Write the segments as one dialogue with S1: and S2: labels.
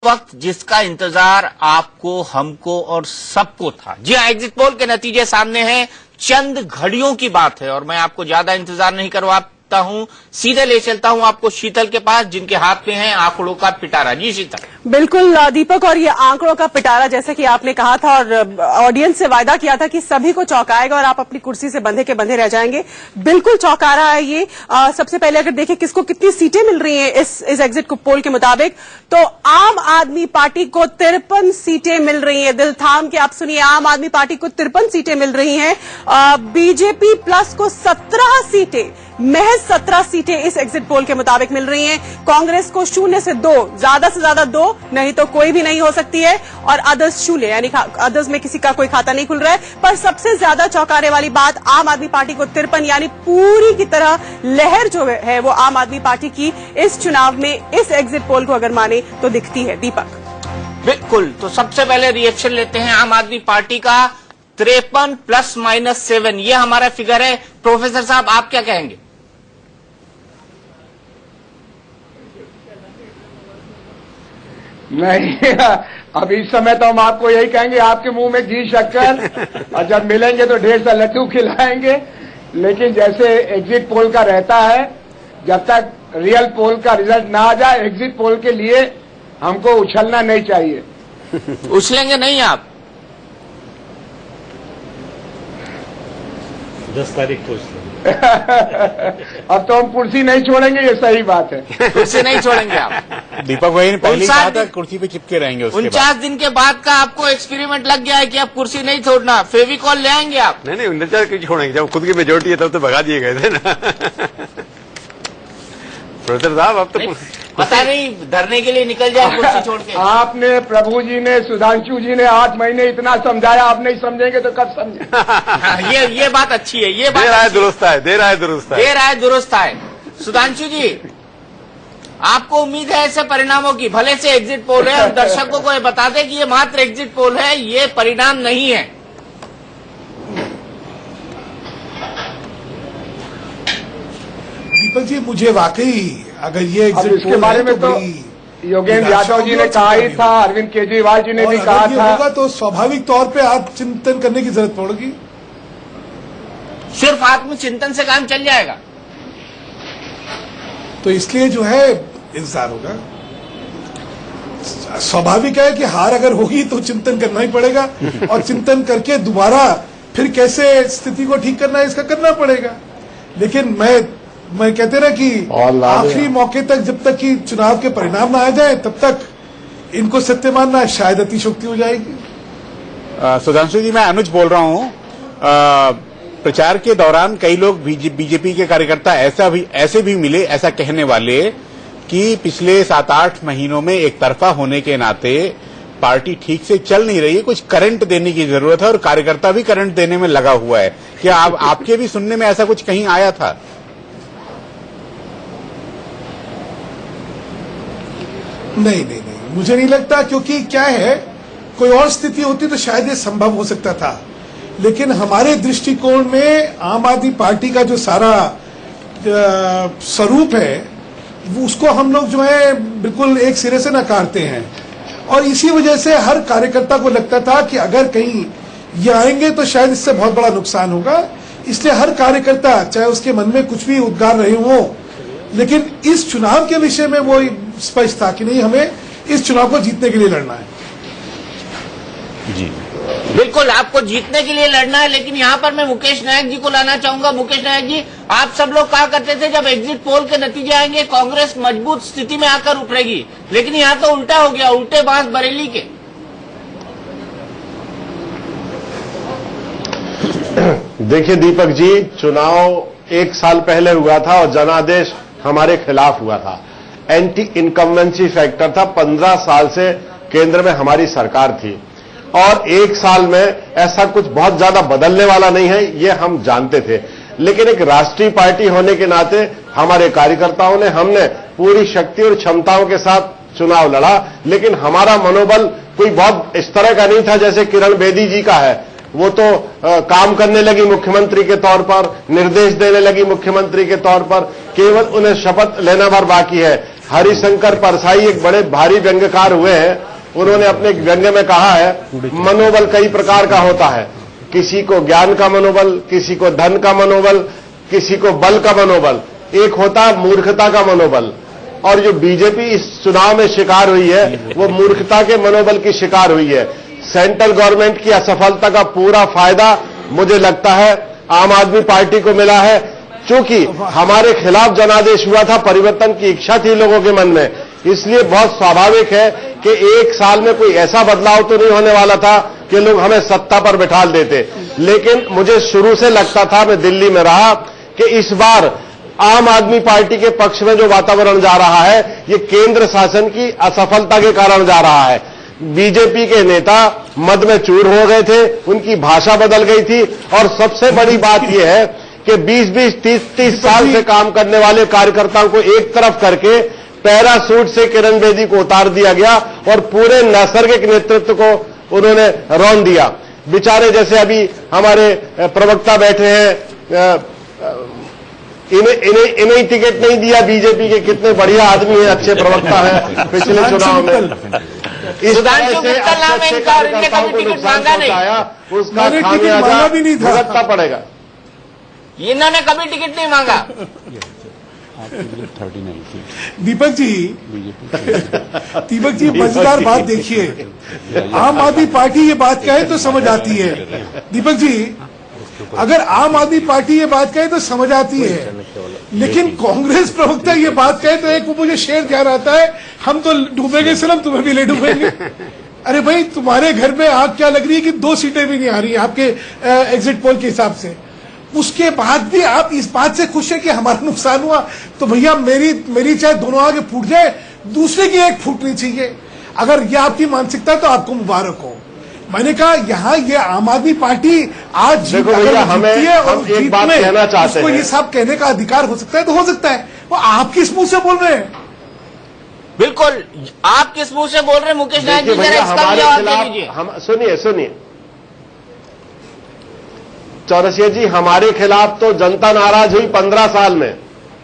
S1: वक्त जिसका इंतजार आपको, हमको और सबको था। जी हाँ, एग्जिट पोल के नतीजे सामने हैं, चंद घड़ियों की बात है और मैं आपको ज्यादा इंतजार नहीं करवाता हूं, सीधे ले चलता हूं आपको शीतल के पास, जिनके हाथ में है आंकड़ों का पिटारा। जी शीतल।
S2: बिल्कुल दीपक, और ये आंकड़ों का पिटारा जैसे कि आपने कहा था और ऑडियंस से वायदा किया था कि सभी को चौंकाएगा और आप अपनी कुर्सी से बंधे के बंधे रह जाएंगे। बिल्कुल चौंका रहा है ये। सबसे पहले अगर देखें किसको कितनी सीटें मिल रही हैं इस एग्जिट पोल के मुताबिक, तो आम आदमी पार्टी को 53 सीटें मिल रही हैं। दिल थाम के आप सुनिए, आम आदमी पार्टी को 53 सीटें मिल रही हैं। बीजेपी प्लस को 17 सीटें, महज 17 सीटें इस एग्जिट पोल के मुताबिक मिल रही हैं। कांग्रेस को 0 से 2, ज्यादा से ज्यादा 2, नहीं तो कोई भी नहीं हो सकती है, और अदर्स 0, यानी अदर्स में किसी का कोई खाता नहीं खुल रहा है। पर सबसे ज्यादा चौंकाने वाली बात, आम आदमी पार्टी को 53, यानी पूरी की तरह लहर जो है वो आम आदमी पार्टी की इस चुनाव में, इस एग्जिट पोल को अगर माने तो दिखती है। दीपक।
S1: बिल्कुल, तो सबसे पहले रिएक्शन लेते हैं आम आदमी पार्टी का। 53 ± 7 ये हमारा फिगर है। प्रोफेसर साहब आप क्या कहेंगे?
S3: नहीं, अब इस समय तो हम आपको यही कहेंगे, आपके मुंह में घी शक्कर, और जब मिलेंगे तो ढेर सा लड्डू खिलाएंगे। लेकिन जैसे एग्जिट पोल का रहता है, जब तक रियल पोल का रिजल्ट ना आ जाए, एग्जिट पोल के लिए हमको उछलना नहीं चाहिए।
S1: उछलेंगे नहीं आप?
S4: 10 तारीख को
S3: अब तो हम कुर्सी नहीं छोड़ेंगे, ये सही बात है।
S1: कुर्सी नहीं छोड़ेंगे आप?
S4: दीपक भाई ने पहले ही कहा था कुर्सी पे चिपके रहेंगे।
S1: 49 दिन के बाद का आपको एक्सपेरिमेंट लग गया है कि आप कुर्सी नहीं छोड़ना, फेविकॉल ले आएंगे आप?
S4: नहीं 49 क्यों छोड़ेंगे, जब खुद की मेजोरिटी है तब तो भगा दिए गए थे ना। प्रोफेसर साहब अब तो
S1: पता नहीं धरने के लिए निकल जाए कुर्सी छोड़ के।
S3: आपने, प्रभु जी ने, सुधांशु जी ने 8 महीने इतना समझाया, आप नहीं समझेंगे तो कब समझे?
S1: ये बात अच्छी है, ये बात
S4: देर आए दुरुस्त है, देर आए दुरुस्त है,
S1: देर आए दुरुस्त है। सुधांशु जी, आपको उम्मीद है ऐसे परिणामों की? भले से एग्जिट पोल है, हम दर्शकों को ये बता दें कि ये मात्र एग्जिट पोल है, ये परिणाम नहीं है।
S5: दीपक जी, मुझे वाकई अगर ये एग्जिट
S3: इसके बारे में तो योगेंद्र यादव जी ने कहा ही था, अरविंद केजरीवाल जी ने भी कहा था।
S5: होगा तो स्वाभाविक तौर पे आत्मचिंतन करने की जरूरत पड़ेगी।
S1: सिर्फ आत्मचिंतन से काम चल जाएगा?
S5: तो इसलिए जो है इंतजार होगा। स्वाभाविक है कि हार अगर होगी तो चिंतन करना ही पड़ेगा, और चिंतन करके दोबारा फिर कैसे स्थिति को ठीक करना है इसका करना पड़ेगा। लेकिन मैं कहते ना कि आखिरी मौके तक, जब तक कि चुनाव के परिणाम ना आ जाए, तब तक इनको सत्य मानना शायद अतिशोक्ति हो जाएगी।
S4: सुधांशु जी, मैं अनुज बोल रहा हूं। प्रचार के दौरान कई लोग बीजेपी के कार्यकर्ता ऐसे भी मिले, ऐसा कहने वाले कि पिछले 7-8 महीनों में एक तरफा होने के नाते पार्टी ठीक से चल नहीं रही है, कुछ करंट देने की जरूरत है, और कार्यकर्ता भी करंट देने में लगा हुआ है। क्या आपके भी सुनने में ऐसा कुछ कहीं आया था?
S5: नहीं, मुझे नहीं लगता, क्योंकि क्या है, कोई और स्थिति होती तो शायद ये संभव हो सकता था। लेकिन हमारे दृष्टिकोण में आम आदमी पार्टी का जो सारा स्वरूप है, उसको हम लोग जो है बिल्कुल एक सिरे से नकारते हैं, और इसी वजह से हर कार्यकर्ता को लगता था कि अगर कहीं ये आएंगे तो शायद इससे बहुत बड़ा नुकसान होगा। इसलिए हर कार्यकर्ता, चाहे उसके मन में कुछ भी उद्गार रहे हों, लेकिन इस चुनाव के विषय में वो स्पष्ट था कि नहीं, हमें इस चुनाव को जीतने के लिए लड़ना है।
S4: जी
S1: बिल्कुल, आपको जीतने के लिए लड़ना है। लेकिन यहाँ पर मैं मुकेश नायक जी को लाना चाहूंगा। मुकेश नायक जी, आप सब लोग कहा करते थे जब एग्जिट पोल के नतीजे आएंगे कांग्रेस मजबूत स्थिति में आकर उभरेगी, लेकिन यहाँ तो उल्टा हो गया, उल्टे बांस बरेली के।
S6: देखिए दीपक जी, चुनाव 1 साल पहले हुआ था और जनादेश हमारे खिलाफ हुआ था। एंटी इनकम्बेंसी फैक्टर था। 15 साल से केंद्र में हमारी सरकार थी, और 1 साल में ऐसा कुछ बहुत ज्यादा बदलने वाला नहीं है, ये हम जानते थे। लेकिन एक राष्ट्रीय पार्टी होने के नाते हमारे कार्यकर्ताओं ने, हमने पूरी शक्ति और क्षमताओं के साथ चुनाव लड़ा। लेकिन हमारा मनोबल कोई बहुत इस तरह का नहीं था जैसे किरण बेदी जी का है। वो तो काम करने लगी मुख्यमंत्री के तौर पर, निर्देश देने लगी मुख्यमंत्री के तौर पर, केवल उन्हें शपथ लेना भर बाकी है। हरिशंकर परसाई एक बड़े भारी व्यंग्यकार हुए हैं। उन्होंने अपने व्यंग्य में कहा है, मनोबल कई प्रकार का होता है, किसी को ज्ञान का मनोबल, किसी को धन का मनोबल, किसी को बल का मनोबल, एक होता है मूर्खता का मनोबल। और जो बीजेपी इस चुनाव में शिकार हुई है वो मूर्खता के मनोबल की शिकार हुई है। सेंट्रल गवर्नमेंट की असफलता का पूरा फायदा मुझे लगता है आम आदमी पार्टी को मिला है। चूंकि हमारे खिलाफ जनादेश हुआ था, परिवर्तन की इच्छा थी लोगों के मन में, इसलिए बहुत स्वाभाविक है कि एक साल में कोई ऐसा बदलाव तो नहीं होने वाला था कि लोग हमें सत्ता पर बिठा देते। लेकिन मुझे शुरू से लगता था, मैं दिल्ली में रहा, कि इस बार आम आदमी पार्टी के पक्ष में जो वातावरण जा रहा है ये केंद्र शासन की असफलता के कारण जा रहा है। बीजेपी के नेता मद में चूर हो गए थे, उनकी भाषा बदल गई थी, और सबसे बड़ी बात यह है कि 20-20, 30-30 साल से काम करने वाले कार्यकर्ताओं को एक तरफ करके पैरासूट से किरण बेदी को उतार दिया गया और पूरे नैसर्गिक नेतृत्व को उन्होंने रौंद दिया। बेचारे जैसे अभी हमारे प्रवक्ता बैठे हैं, इन्हें टिकट नहीं दिया बीजेपी के, कितने बढ़िया आदमी हैं, अच्छे प्रवक्ता हैं पिछले चुनाव में। इस तरह से अच्छे कार्यकर्ताओं को नुकसान पहुंचाया, उसका खामियाजा भुगतना पड़ेगा।
S1: इन्होंने कभी टिकट नहीं मांगा।
S5: दीपक जी मजेदार बात देखिए, आम आदमी पार्टी ये बात कहे तो समझ आती है। दीपक जी, अगर आम आदमी पार्टी ये बात कहे तो समझ आती है, लेकिन कांग्रेस प्रवक्ता ये बात कहे तो एक वो मुझे शेर ध्यान आता है, हम तो डूबेंगे सनम, तुम्हें भी ले डूबेंगे। अरे भाई, तुम्हारे घर में आग क्या लग रही है कि 2 सीटें भी नहीं आ रही आपके एग्जिट पोल के हिसाब से, उसके बाद भी आप इस बात से खुश है कि हमारा नुकसान हुआ। तो भैया मेरी चाहे दोनों आगे फूट जाए, दूसरे की एक फूटनी चाहिए। अगर यह आपकी मानसिकता है तो आपको मुबारक हो। मैंने कहा यहाँ ये आम आदमी पार्टी आज
S6: देखो भैया, हम एक बात कहना चाहते हैं,
S5: ये सब कहने का अधिकार हो सकता है तो हो सकता है। वो आप किस मुंह से बोल रहे हैं?
S1: बिल्कुल, आप किस मुंह से बोल रहे हैं मुकेश नायक जी?
S6: भैया हमारे खिलाफ हम सुनिए चौरसिया जी, हमारे खिलाफ तो जनता नाराज हुई 15 साल में,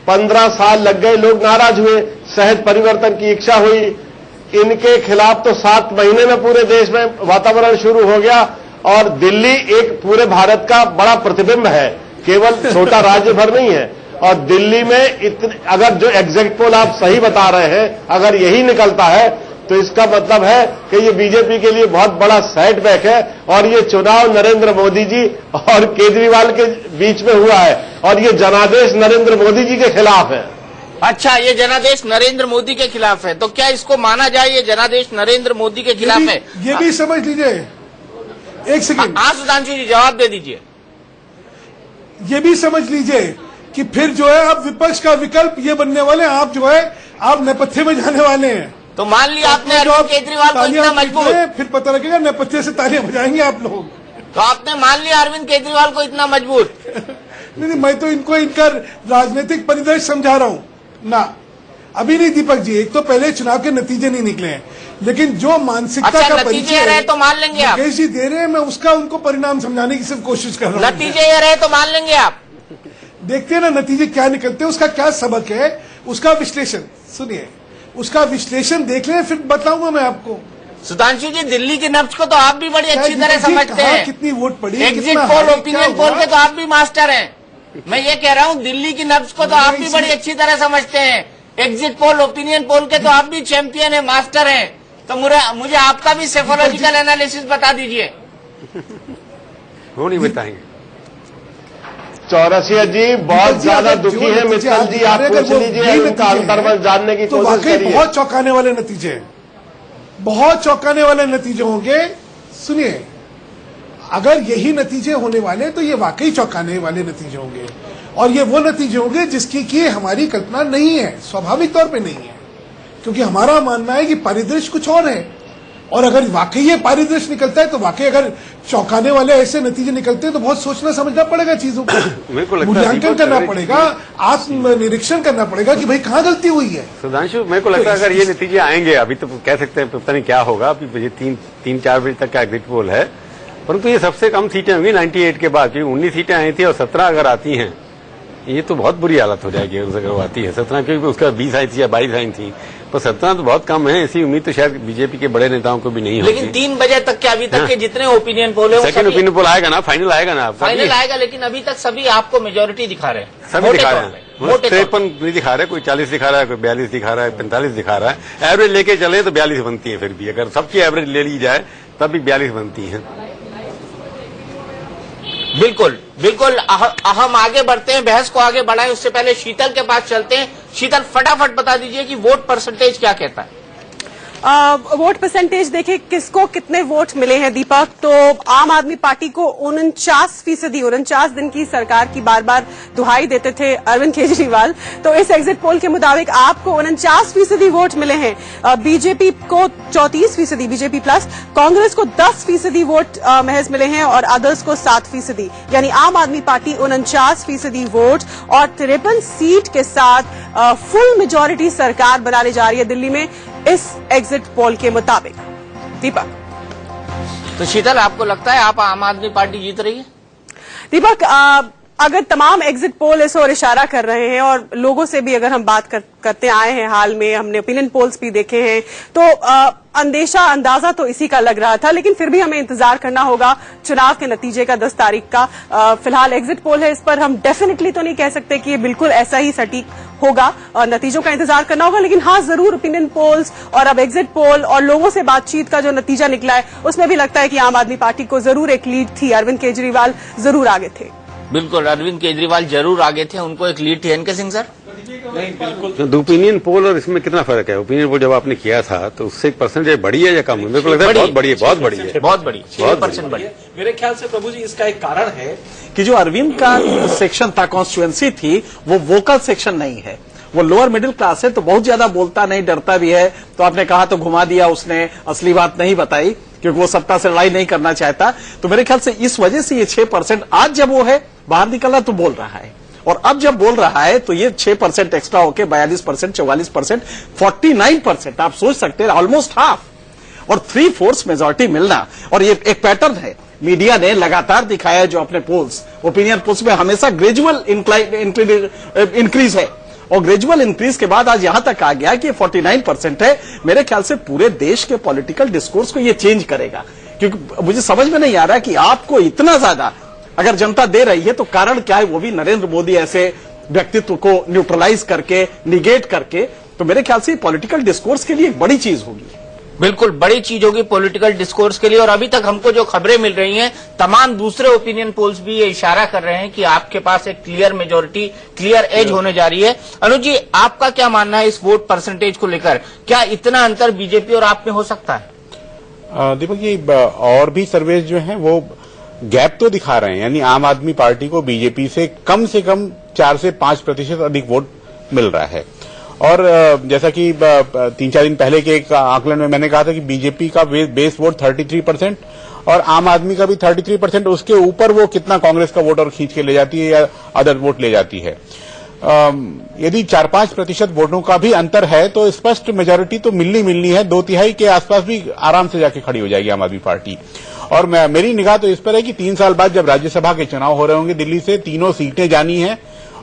S6: 15 साल लग गए, लोग नाराज हुए, सहज परिवर्तन की इच्छा हुई। इनके खिलाफ तो 7 महीने में पूरे देश में वातावरण शुरू हो गया। और दिल्ली एक पूरे भारत का बड़ा प्रतिबिंब है, केवल छोटा राज्य भर नहीं है। और दिल्ली में इतने, अगर जो एग्जिट पोल आप सही बता रहे हैं, अगर यही निकलता है तो इसका मतलब है कि ये बीजेपी के लिए बहुत बड़ा सेटबैक है। और ये चुनाव नरेंद्र मोदी जी और केजरीवाल के बीच में हुआ है, और ये जनादेश नरेंद्र मोदी जी के खिलाफ है।
S1: अच्छा, ये जनादेश नरेंद्र मोदी के खिलाफ है, तो क्या इसको माना जाए ये जनादेश नरेंद्र मोदी के खिलाफ है?
S5: ये भी समझ लीजिए, एक सेकंड।
S1: हाँ सुधांशु जी, जवाब दे दीजिए।
S5: ये भी समझ लीजिए कि फिर जो है अब विपक्ष का विकल्प ये बनने वाले, आप जो है आप नेपथ्य में जाने वाले हैं।
S1: तो मान लिया आपने अरविंद केजरीवाल को इतना मजबूत,
S5: फिर पता लगेगा नेपथ्य से तालियां बजाएंगे आप लोग।
S1: तो आपने मान लिया अरविंद केजरीवाल को इतना मजबूत।
S5: नहीं, मैं तो इनको इनका राजनीतिक परिदृश्य समझा रहा हूँ ना, अभी नहीं दीपक जी। एक तो पहले चुनाव के नतीजे नहीं निकले हैं, लेकिन जो मानसिकता
S1: अच्छा,
S5: का
S1: नतीजे रहे तो मान लेंगे आप?
S5: मुकेश जी दे रहे हैं, मैं उसका उनको परिणाम समझाने की सिर्फ कोशिश कर रहा हूँ।
S1: नतीजे ये रहे तो मान लेंगे आप?
S5: देखते हैं ना नतीजे क्या निकलते हैं, उसका क्या सबक है, उसका विश्लेषण सुनिए, उसका विश्लेषण देख लें, फिर बताऊंगा मैं आपको।
S1: सुधांशु जी, दिल्ली की नब्ज को तो आप भी बड़ी अच्छी तरह समझते हैं।
S5: कितनी वोट पड़ी,
S1: एग्जिट पोल, ओपिनियन पोल के तो आप भी मास्टर हैं। मैं ये कह रहा हूँ, दिल्ली की नब्ज को तो आप भी बड़ी अच्छी तरह समझते हैं। एग्जिट पोल, ओपिनियन पोल के तो आप भी चैंपियन है, मास्टर हैं। तो मुझे आपका भी साइकोलॉजिकल एनालिसिस बता दीजिए।
S7: वो नहीं बताएंगे।
S6: चौरसिया जी बहुत ज्यादा दुखी है मित्तल जी, आप पूछ लीजिए, उनका अंतर्मन जानने की कोशिश करिए।
S5: बहुत चौंकाने वाले नतीजे हैं, बहुत चौंकाने वाले नतीजे होंगे। सुनिए, अगर यही नतीजे होने वाले तो ये वाकई चौंकाने वाले नतीजे होंगे, और ये वो नतीजे होंगे जिसकी की हमारी कल्पना नहीं है, स्वाभाविक तौर पे नहीं है, क्योंकि हमारा मानना है कि परिदृश्य कुछ और है। और अगर वाकई ये परिदृश्य निकलता है तो वाकई अगर चौंकाने वाले ऐसे नतीजे निकलते हैं तो बहुत सोचना समझना पड़ेगा, चीजों को मूल्यांकन करना पड़ेगा, आत्मनिरीक्षण करना पड़ेगा कि भाई कहाँ गलती हुई है।
S7: सुधांशु, मेरे को लगता है अगर ये नतीजे आएंगे, अभी तो कह सकते हैं पता नहीं क्या होगा, अभी 3-4 बजे तक का एग्जिट पोल है, परंतु ये सबसे कम सीटें होंगी 98 के बाद, क्योंकि 19 सीटें आई थी और 17 अगर आती हैं ये तो बहुत बुरी हालत हो जाएगी अगर वो आती है। 17 क्योंकि उसका 20 आई थी या 22 आई थी, पर 17 तो बहुत कम है। ऐसी उम्मीद तो शायद बीजेपी के बड़े नेताओं को भी नहीं होती।
S1: लेकिन 3 बजे तक के अभी तक के जितने ओपिनियन पोल है,
S7: सेकंड ओपिनियन पोल आएगा ना, फाइनल आएगा ना,
S1: फाइनल आएगा, लेकिन अभी तक सभी आपको मेजोरिटी दिखा रहे हैं।
S7: सभी दिखा रहे हैं, 53 नहीं दिखा रहे, कोई 40 दिखा रहा है, कोई 42 दिखा रहा है, 45 दिखा रहा है। एवरेज लेके चले तो 42 बनती है। फिर भी अगर सबकी एवरेज ले ली जाए तब भी 42 बनती है।
S1: बिल्कुल बिल्कुल। हम आगे बढ़ते हैं, बहस को आगे बढ़ाएं, उससे पहले शीतल के पास चलते हैं। शीतल, फटाफट बता दीजिए कि वोट परसेंटेज क्या कहता है?
S2: वोट परसेंटेज देखें किसको कितने वोट मिले हैं दीपक, तो आम आदमी पार्टी को 49 दिन की सरकार की बार बार दुहाई देते थे अरविंद केजरीवाल, तो इस एग्जिट पोल के मुताबिक आपको 49% वोट मिले हैं। बीजेपी को 34%, बीजेपी प्लस, कांग्रेस को 10% वोट महज मिले हैं और अदर्स को 7%, यानी आम आदमी पार्टी 49% वोट और 53 सीट के साथ फुल मेजोरिटी सरकार बनाने जा रही है दिल्ली में इस एग्जिट पोल के मुताबिक। दीपक,
S1: तो शीतल, आपको लगता है आप आम आदमी पार्टी जीत रही है?
S2: दीपक, अगर तमाम एग्जिट पोल इस ओर इशारा कर रहे हैं और लोगों से भी अगर हम बात करते आए हैं, हाल में हमने ओपिनियन पोल्स भी देखे हैं, तो अंदाजा तो इसी का लग रहा था, लेकिन फिर भी हमें इंतजार करना होगा चुनाव के नतीजे का 10 तारीख का। फिलहाल एग्जिट पोल है, इस पर हम डेफिनेटली तो नहीं कह सकते कि ये बिल्कुल ऐसा ही सटीक होगा, नतीजों का इंतजार करना होगा, लेकिन हाँ जरूर ओपिनियन पोल्स और अब एग्जिट पोल और लोगों से बातचीत का जो नतीजा निकला है उसमें भी लगता है कि आम आदमी पार्टी को जरूर एक लीड थी, अरविंद केजरीवाल जरूर आगे थे।
S1: बिल्कुल, अरविंद केजरीवाल जरूर आगे थे, उनको एक लीड थी। NK Singh sir?
S7: नहीं, बिल्कुल। ओपिनियन पोल और इसमें कितना फर्क है? ओपिनियन पोल जब आपने किया था तो उससे परसेंटेज बढ़ी है या कम है? मेरे को लगता है बहुत बड़ी है, बहुत बड़ी है,
S1: बहुत बड़ी, 6% बढ़ी।
S8: मेरे ख्याल से प्रभु जी इसका एक कारण है कि जो अरविंद का सेक्शन था, कॉन्स्टिट्यूएंसी थी, वो वोकल सेक्शन नहीं है, वो लोअर मिडिल क्लास है, तो बहुत ज्यादा बोलता नहीं, डरता भी है। तो आपने कहा तो घुमा दिया, उसने असली बात नहीं बताई क्योंकि वो सत्ता से लड़ाई नहीं करना चाहता। तो मेरे ख्याल से इस वजह से ये 6% आज जब वो है बाहर निकला तो बोल रहा है, और अब जब बोल रहा है तो ये 6% एक्स्ट्रा होके 42%, 44%, 49%, आप सोच सकते हैं, ऑलमोस्ट हाफ, और 3/4 मेजोरिटी मिलना। और ये एक पैटर्न है, मीडिया ने लगातार दिखाया, जो अपने पोल्स, ओपिनियन पोल्स में हमेशा ग्रेजुअल इंक्रीज है, और ग्रेजुअल इंक्रीज के बाद आज यहां तक आ गया कि 49% है। मेरे ख्याल से पूरे देश के पॉलिटिकल डिस्कोर्स को ये चेंज करेगा, क्योंकि मुझे समझ में नहीं आ रहा कि आपको इतना ज्यादा अगर जनता दे रही है तो कारण क्या है, वो भी नरेंद्र मोदी ऐसे व्यक्तित्व को न्यूट्रलाइज करके, निगेट करके। तो मेरे ख्याल से पॉलिटिकल डिस्कोर्स के लिए एक बड़ी चीज होगी,
S1: बिल्कुल बड़ी चीज होगी पॉलिटिकल डिस्कोर्स के लिए। और अभी तक हमको जो खबरें मिल रही हैं, तमाम दूसरे ओपिनियन पोल्स भी ये इशारा कर रहे हैं कि आपके पास एक क्लियर मेजोरिटी, क्लियर एज होने जा रही है। अनुज जी, आपका क्या मानना है इस वोट परसेंटेज को लेकर? क्या इतना अंतर बीजेपी और आप में हो सकता है?
S4: दीपक जी, और भी सर्वे जो हैं वो गैप तो दिखा रहे हैं, यानी आम आदमी पार्टी को बीजेपी से कम 4 से 5% अधिक वोट मिल रहा है। और जैसा कि 3-4 दिन पहले के एक आकलन में मैंने कहा था कि बीजेपी का बेस वोट 33% और आम आदमी का भी 33%, उसके ऊपर वो कितना कांग्रेस का वोट और खींच के ले जाती है या अदर वोट ले जाती है। यदि 4-5% वोटों का भी अंतर है तो स्पष्ट मेजोरिटी तो मिलनी है, 2/3 के आसपास भी आराम से जाके खड़ी हो जाएगी आम आदमी पार्टी। और मेरी निगाह तो इस पर है कि 3 साल बाद जब राज्यसभा के चुनाव हो रहे होंगे दिल्ली से, तीनों सीटें जानी है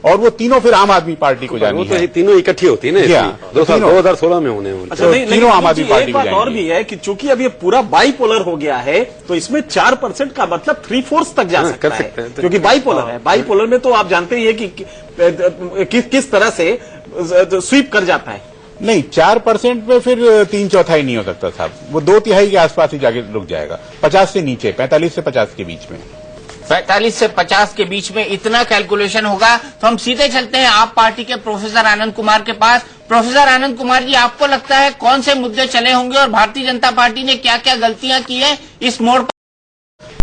S4: और वो तीनों फिर आम आदमी पार्टी को जानी है।
S7: तीनों इकट्ठी होती है ना, 2016 में होने।
S8: अच्छा, नहीं,
S4: तीनों आम आदमी पार्टी
S8: एक बात और भी है कि चूंकि अब ये पूरा बाईपोलर हो गया है, तो इसमें 4% का मतलब 3/4 तक जा सकता है, क्योंकि बाईपोलर है। बाईपोलर में तो आप जानते ही है कि किस तरह से स्वीप कर जाता है।
S4: नहीं, 4% में फिर 3/4 नहीं हो सकता साहब, वो 2/3 के आसपास ही जाके रुक जाएगा, 50 से नीचे, 45 से 50 के बीच में।
S1: 45 से 50 के बीच में इतना कैलकुलेशन होगा। तो हम सीधे चलते हैं आप पार्टी के प्रोफेसर आनंद कुमार के पास। प्रोफेसर आनंद कुमार जी, आपको लगता है कौन से मुद्दे चले होंगे और भारतीय जनता पार्टी ने क्या क्या गलतियां की है इस मोड़ पर?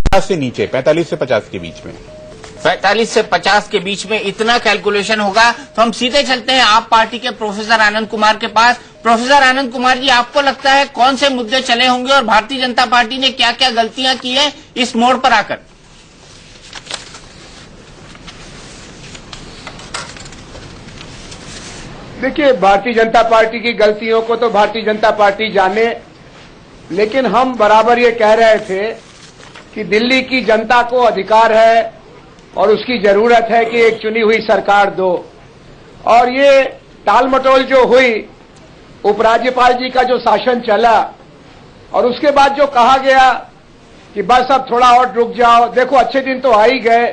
S4: 50 से नीचे, 45 से 50 के बीच में।
S1: 45 से 50 के बीच में इतना कैलकुलेशन होगा। तो हम सीधे चलते हैं आप पार्टी के प्रोफेसर आनंद कुमार के पास। प्रोफेसर आनंद कुमार जी, आपको लगता है कौन से मुद्दे चले होंगे और भारतीय जनता पार्टी ने क्या क्या गलतियां की है इस मोड़ पर आकर?
S3: देखिए, भारतीय जनता पार्टी की गलतियों को तो भारतीय जनता पार्टी जाने, लेकिन हम बराबर ये कह रहे थे कि दिल्ली की जनता को अधिकार है और उसकी जरूरत है कि एक चुनी हुई सरकार दो। और ये टाल मटोल जो हुई, उपराज्यपाल जी का जो शासन चला और उसके बाद जो कहा गया कि बस अब थोड़ा और रुक जाओ, देखो अच्छे दिन तो आ ही गए,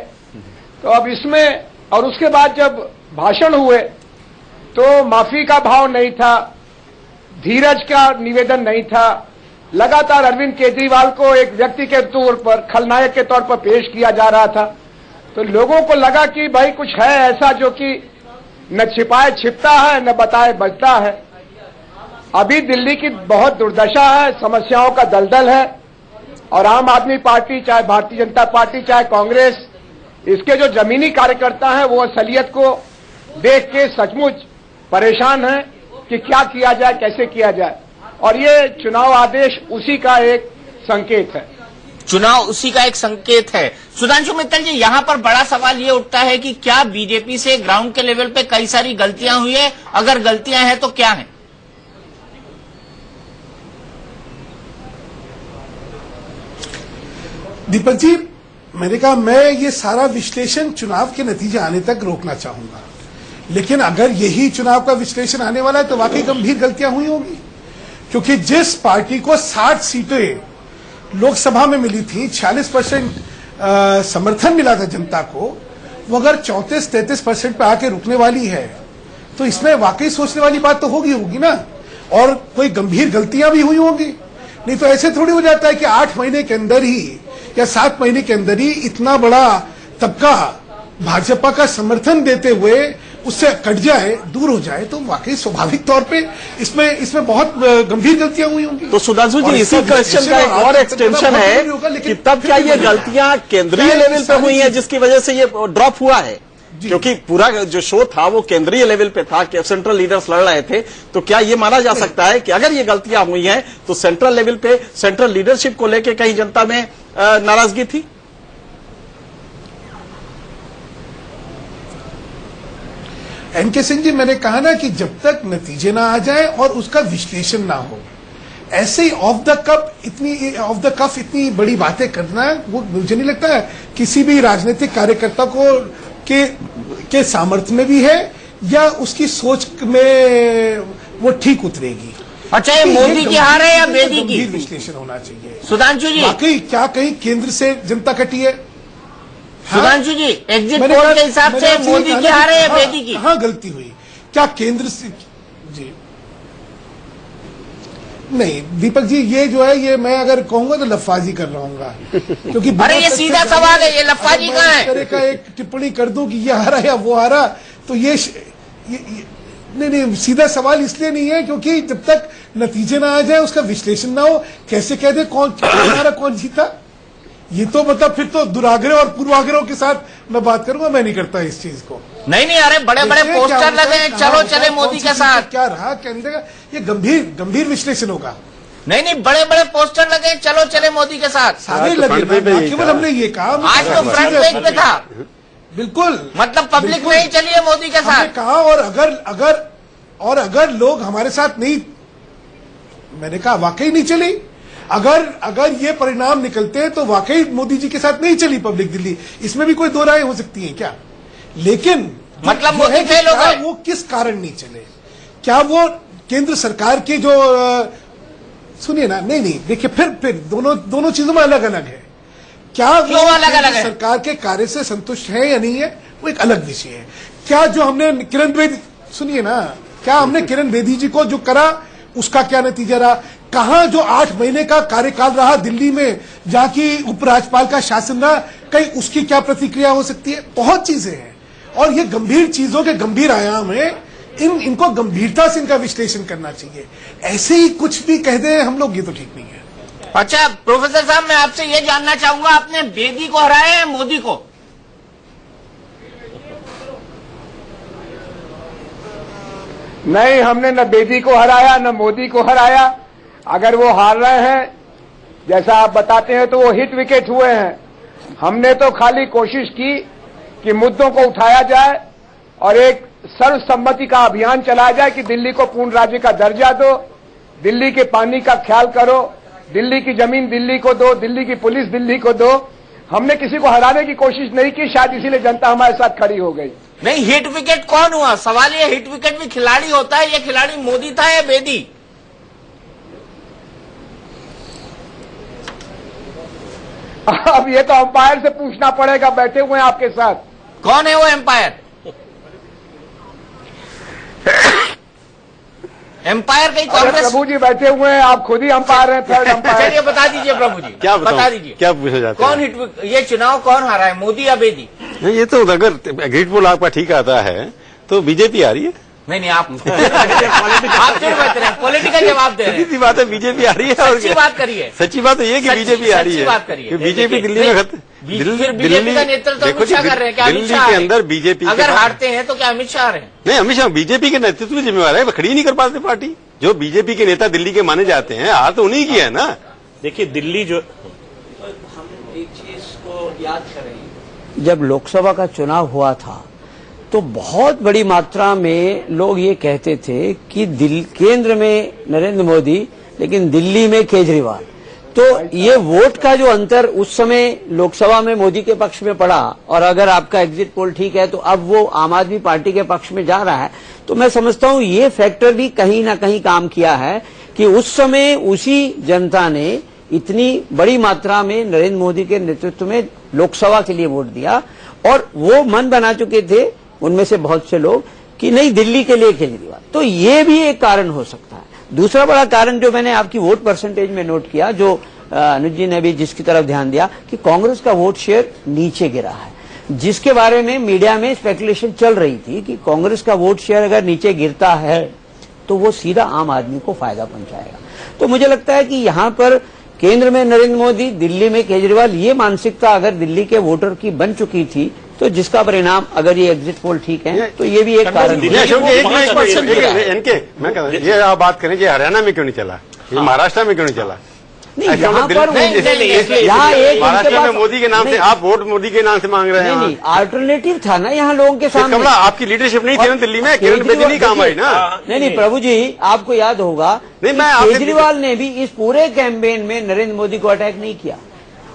S3: तो अब इसमें, और उसके बाद जब भाषण हुए तो माफी का भाव नहीं था, धीरज का निवेदन नहीं था। लगातार अरविंद केजरीवाल को एक व्यक्ति के तौर पर, खलनायक के तौर पर पेश किया जा रहा था। तो लोगों को लगा कि भाई कुछ है ऐसा जो कि न छिपाए छिपता है, न बताए बचता है। अभी दिल्ली की बहुत दुर्दशा है, समस्याओं का दलदल है, और आम आदमी पार्टी, चाहे भारतीय जनता पार्टी, चाहे कांग्रेस, इसके जो जमीनी कार्यकर्ता हैं वो असलियत को देख के सचमुच परेशान हैं कि क्या किया जाए, कैसे किया जाए। और ये चुनाव आदेश उसी का एक संकेत है।
S1: चुनाव उसी का एक संकेत है। सुधांशु मित्तल जी, यहां पर बड़ा सवाल ये उठता है कि क्या बीजेपी से ग्राउंड के लेवल पे कई सारी गलतियां हुई है? अगर गलतियां हैं तो क्या हैं?
S5: दीपक जी, मैंने कहा मैं ये सारा विश्लेषण चुनाव के नतीजे आने तक रोकना चाहूंगा, लेकिन अगर यही चुनाव का विश्लेषण आने वाला है तो वाकई गंभीर गलतियां हुई होंगी। क्योंकि जिस पार्टी को 60 सीटें लोकसभा में मिली थी, 46% समर्थन मिला था जनता को, वो अगर 34-33% पे आके रुकने वाली है तो इसमें वाकई सोचने वाली बात तो होगी ना। और कोई गंभीर गलतियां भी हुई होंगी, नहीं तो ऐसे थोड़ी हो जाता है कि 8 महीने के अंदर ही या 7 महीने के अंदर ही इतना बड़ा तबका भाजपा का समर्थन देते हुए उससे कट जाए, दूर हो जाए। तो वाकई स्वाभाविक तौर पे इसमें बहुत गंभीर गलतियां हुई होंगी।
S8: तो सुधांशु जी, इसी क्वेश्चन का एक और एक्सटेंशन है कि तब क्या ये गलतियां केंद्रीय लेवल पे हुई हैं जिसकी वजह से ये ड्रॉप हुआ है? क्योंकि पूरा जो शो था वो केंद्रीय लेवल पे था, सेंट्रल लीडर्स लड़ रहे थे। तो क्या ये माना जा सकता है कि अगर ये गलतियां हुई हैं तो सेंट्रल लेवल पे, सेंट्रल लीडरशिप को लेकर कहीं जनता में नाराजगी थी?
S5: एनके सिंह जी, मैंने कहा ना कि जब तक नतीजे ना आ जाए और उसका विश्लेषण ना हो, ऐसे ही ऑफ द कफ इतनी बड़ी बातें करना, वो मुझे नहीं लगता है किसी भी राजनीतिक कार्यकर्ता को के सामर्थ्य में भी है या उसकी सोच में वो ठीक उतरेगी।
S1: अच्छा, ये मोदी की हार है या बेदी की?
S5: गंभीर विश्लेषण होना चाहिए।
S1: सुधांशु जी,
S5: वाकई क्या कहीं केंद्र से जनता कटी है?
S1: सुधांशु जी, एग्जिट पोल के हिसाब से मोदी की हार है या बेदी की?
S5: हाँ, गलती हुई। क्या केंद्र से? जी नहीं दीपक जी, ये जो है, ये मैं अगर कहूंगा तो लफाजी कर रहा हूँ, क्योंकि
S1: अरे ये सीधा सवाल है, ये लफाजी कहाँ है?
S5: इस तरह का एक टिप्पणी कर दूं कि ये हारा या वो हारा, तो ये नहीं, सीधा सवाल इसलिए नहीं है क्योंकि जब तक नतीजे ना आ जाए, उसका विश्लेषण ना हो, कैसे कह दे कौन हारा कौन जीता? ये तो मतलब फिर तो दुराग्रह और पूर्वाग्रह के साथ मैं बात करूंगा, मैं नहीं करता इस चीज को।
S1: नहीं, अरे बड़े बड़े पोस्टर लगे हैं, चलो चले मोदी के साथ।
S5: क्या रहा कहने का, ये गंभीर विश्लेषण होगा।
S1: नहीं, बड़े बड़े पोस्टर लगे हैं, चलो चले मोदी के साथ।
S5: सारे लगे, केवल हमने ये कहा।
S1: आज तो फ्रंट पेज पे था,
S5: बिल्कुल,
S1: मतलब पब्लिक नहीं चली है मोदी के साथ
S5: कहा। और अगर लोग हमारे साथ नहीं, मैंने कहा वाकई नहीं चली। अगर ये परिणाम निकलते हैं तो वाकई मोदी जी के साथ नहीं चली पब्लिक दिल्ली, इसमें भी कोई दो राय हो सकती है क्या? लेकिन
S1: मतलब मोदी फेल हो गए,
S5: वो किस कारण नहीं चले? क्या वो केंद्र सरकार के जो सुनिए ना, नहीं देखिए, फिर दोनों चीजों में अलग अलग है। क्या वो केंद्र सरकार के कार्य से संतुष्ट है या नहीं है, वो एक अलग विषय है। क्या जो हमने किरण बेदी, सुनिए ना, क्या हमने किरण बेदी जी को जो करा उसका क्या नतीजा रहा? कहां जो 8 महीने का कार्यकाल रहा दिल्ली में, जहां की उपराज्यपाल का शासन रहा, कहीं उसकी क्या प्रतिक्रिया हो सकती है? बहुत चीजें हैं और ये गंभीर चीजों के गंभीर आयाम है। इनको गंभीरता से इनका विश्लेषण करना चाहिए। ऐसे ही कुछ भी कह दे हम लोग, ये तो ठीक नहीं है।
S1: अच्छा प्रोफेसर साहब, मैं आपसे ये जानना चाहूंगा, आपने बेदी को हराया है मोदी को?
S3: नहीं, हमने न बेदी को हराया न मोदी को हराया। अगर वो हार रहे हैं जैसा आप बताते हैं तो वो हिट विकेट हुए हैं। हमने तो खाली कोशिश की कि मुद्दों को उठाया जाए और एक सर्वसम्मति का अभियान चलाया जाए कि दिल्ली को पूर्ण राज्य का दर्जा दो, दिल्ली के पानी का ख्याल करो, दिल्ली की जमीन दिल्ली को दो, दिल्ली की पुलिस दिल्ली को दो। हमने किसी को हराने की कोशिश नहीं की, शायद इसीलिए जनता हमारे साथ खड़ी हो गई।
S1: नहीं, हिट विकेट कौन हुआ? सवाल ये, हिट विकेट भी खिलाड़ी होता है, ये खिलाड़ी मोदी था या बेदी?
S3: अब ये तो अंपायर से पूछना पड़ेगा, बैठे हुए हैं आपके साथ।
S1: कौन है वो एम्पायर? एम्पायर कहीं कांग्रेस?
S3: प्रभु जी बैठे हुए हैं, आप खुद ही अंपायर हैं, थर्ड अंपायर।
S1: चलिए बता दीजिए प्रभु जी,
S7: क्या
S1: बता दीजिए,
S7: क्या पूछना चाहते
S1: कौन हिट, ये चुनाव कौन हारा है, मोदी या बेदी?
S7: हैं? ये तो अगर एग्जिट पोल आपका ठीक आता है तो बीजेपी आ रही है।
S1: नहीं, आप आप क्यों बता रहे हैं? पॉलिटिकल जवाब दे रहे हैं।
S7: सीधी बात है, बीजेपी आ रही है। और
S1: सच्ची बात करिए।
S7: सच्ची बात तो ये कि बीजेपी आ रही है।
S1: बात करिए।
S7: बीजेपी दिल्ली में
S1: फिर बीजेपी का नेतृत्व अमित शाह कर रहे हैं क्या?
S7: दिल्ली के अंदर बीजेपी
S1: अगर हारते हैं तो क्या अमित शाह रहे हैं?
S7: नहीं, अमित शाह बीजेपी के नेतृत्व में जिम्मेवार है, खड़ी नहीं कर पाते पार्टी। जो बीजेपी के नेता दिल्ली के माने जाते हैं, हार तो उन्हीं की है ना।
S9: देखिए दिल्ली जो,
S10: हम एक चीज को याद करें, जब लोकसभा का चुनाव हुआ था तो बहुत बड़ी मात्रा में लोग ये कहते थे कि केंद्र में नरेंद्र मोदी लेकिन दिल्ली में केजरीवाल। तो ये वोट का जो अंतर उस समय लोकसभा में मोदी के पक्ष में पड़ा, और अगर आपका एग्जिट पोल ठीक है तो अब वो आम आदमी पार्टी के पक्ष में जा रहा है, तो मैं समझता हूं ये फैक्टर भी कहीं ना कहीं काम किया है कि उस समय उसी जनता ने इतनी बड़ी मात्रा में नरेंद्र मोदी के नेतृत्व में लोकसभा के लिए वोट दिया, और वो मन बना चुके थे उनमें से बहुत से लोग कि नहीं, दिल्ली के लिए केजरीवाल। तो ये भी एक कारण हो सकता है। दूसरा बड़ा कारण जो मैंने आपकी वोट परसेंटेज में नोट किया, जो अनुज जी ने भी जिसकी तरफ ध्यान दिया, कि कांग्रेस का वोट शेयर नीचे गिरा है, जिसके बारे में मीडिया में स्पेकुलेशन चल रही थी कि कांग्रेस का वोट शेयर अगर नीचे गिरता है तो वो सीधा आम आदमी को फायदा पहुंचाएगा। तो मुझे लगता है कि यहाँ पर केंद्र में नरेंद्र मोदी, दिल्ली में केजरीवाल, ये मानसिकता अगर दिल्ली के वोटर की बन चुकी थी, तो जिसका परिणाम अगर ये एग्जिट पोल ठीक है तो ये भी एक कारण है।
S7: इनके मैं कह रहा हूं, ये आप बात करें, ये हरियाणा में क्यों नहीं चला, ये महाराष्ट्र में क्यों नहीं चला?
S10: नहीं, यहाँ पर
S7: महाराष्ट्र में मोदी के नाम से आप वोट मोदी के नाम से मांग रहे हैं।
S10: नहीं, अल्टरनेटिव था ना यहाँ लोगों के सामने।
S7: कमला, आपकी लीडरशिप नहीं थी ना दिल्ली में, किरण बेदी नहीं काम आई ना।
S10: नहीं प्रभु जी, आपको याद होगा केजरीवाल ने भी इस पूरे कैंपेन में नरेंद्र मोदी को अटैक नहीं किया,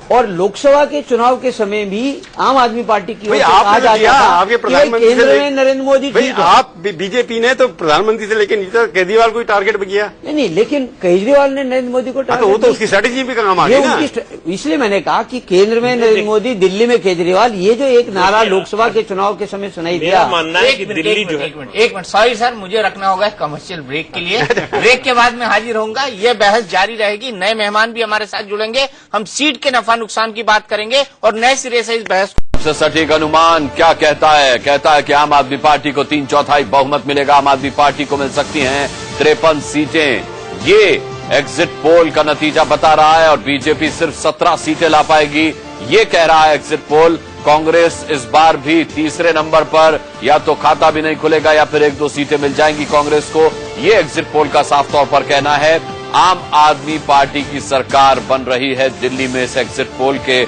S10: और लोकसभा के चुनाव के समय भी आम आदमी पार्टी की ओर से कहा जाता था कि केंद्र में नरेंद्र मोदी ठीक है।
S7: आप बीजेपी ने तो प्रधानमंत्री से लेकर नीचे केजरीवाल को टारगेट भी किया।
S10: नहीं, लेकिन केजरीवाल ने नरेंद्र मोदी को टारगेट,
S7: तो वो तो उसकी स्ट्रेटेजी भी काम आ गई ना।
S10: इसलिए मैंने कहा कि केंद्र में नरेंद्र मोदी, दिल्ली में केजरीवाल, ये जो एक नारा लोकसभा के चुनाव के समय सुनाई दिया।
S9: मानना है कि दिल्ली जो है,
S1: एक मिनट, सॉरी सर, मुझे रखना होगा कमर्शियल ब्रेक के लिए। ब्रेक के बाद में हाजिर होऊंगा, ये बहस जारी रहेगी, नए मेहमान भी हमारे साथ जुड़ेंगे, हम सीट के नफा नुकसान की बात करेंगे और नए सिरे से इस बहस।
S11: सबसे सटीक अनुमान क्या कहता है? कहता है कि आम आदमी पार्टी को 3/4 बहुमत मिलेगा। आम आदमी पार्टी को मिल सकती हैं 53 सीटें, ये एग्जिट पोल का नतीजा बता रहा है, और बीजेपी सिर्फ 17 सीटें ला पाएगी, ये कह रहा है एग्जिट पोल। कांग्रेस इस बार भी तीसरे नंबर पर, या तो खाता भी नहीं खुलेगा या फिर 1-2 सीटें मिल जाएंगी कांग्रेस को, ये एग्जिट पोल का साफ तौर पर कहना है। आम आदमी पार्टी की सरकार बन रही है दिल्ली में इस एग्जिट पोल के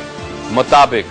S11: मुताबिक।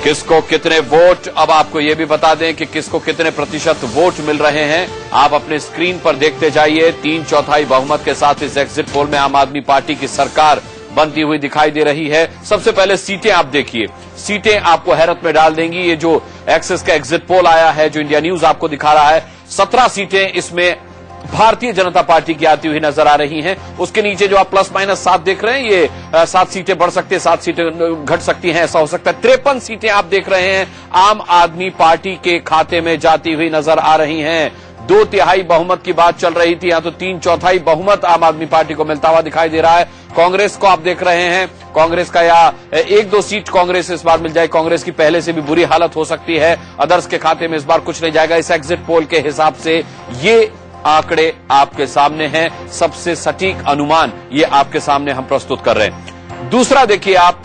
S11: किसको कितने वोट, अब आपको यह भी बता दें कि किसको कितने प्रतिशत वोट मिल रहे हैं, आप अपने स्क्रीन पर देखते जाइए। 3/4 बहुमत के साथ इस एग्जिट पोल में आम आदमी पार्टी की सरकार बनती हुई दिखाई दे रही है। सबसे पहले सीटें आप देखिए, सीटें आपको हैरत में डाल देंगी। ये जो एक्सिस का एग्जिट पोल आया है, जो इंडिया न्यूज आपको दिखा रहा है, 17 सीटें इसमें भारतीय जनता पार्टी की आती हुई नजर आ रही हैं। उसके नीचे जो आप +-7 देख रहे हैं, ये 7 सीटें बढ़ सकती है, 7 सीटें घट सकती हैं, ऐसा हो सकता है। 53 सीटें आप देख रहे हैं आम आदमी पार्टी के खाते में जाती हुई नजर आ रही हैं। 2/3 बहुमत की बात चल रही थी, यहां तो 3/4 बहुमत आम आदमी पार्टी को मिलता हुआ दिखाई दे रहा है। कांग्रेस को आप देख रहे हैं, कांग्रेस का या 1-2 सीट कांग्रेस इस बार मिल जाए। कांग्रेस की पहले से भी बुरी हालत हो सकती है, अदर्स के खाते में इस बार कुछ नहीं जाएगा। इस एग्जिट पोल के हिसाब से ये आंकड़े आपके सामने हैं, सबसे सटीक अनुमान ये आपके सामने हम प्रस्तुत कर रहे हैं। दूसरा देखिए आप,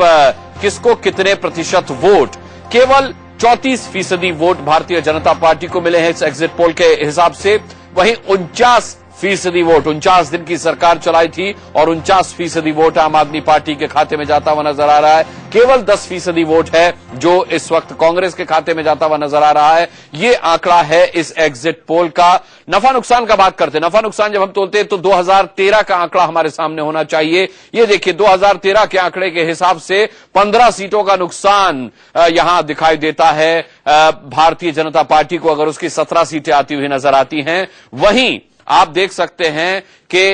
S11: किसको कितने प्रतिशत वोट, केवल 34% वोट भारतीय जनता पार्टी को मिले हैं इस एग्जिट पोल के हिसाब से, वहीं 49 49% वोट, 49 दिन की सरकार चलाई थी और 49% वोट आम आदमी पार्टी के खाते में जाता हुआ नजर आ रहा है। केवल 10% वोट है जो इस वक्त कांग्रेस के खाते में जाता हुआ नजर आ रहा है। ये आंकड़ा है इस एग्जिट पोल का। नफा नुकसान का बात करते हैं। नफा नुकसान जब हम तोलते हैं तो 2013 का आंकड़ा हमारे सामने होना चाहिए। ये देखिए 2013 के आंकड़े के हिसाब से 15 सीटों का नुकसान यहां दिखाई देता है भारतीय जनता पार्टी को, अगर उसकी 17 सीटें आती हुई नजर आती हैं। वहीं आप देख सकते हैं कि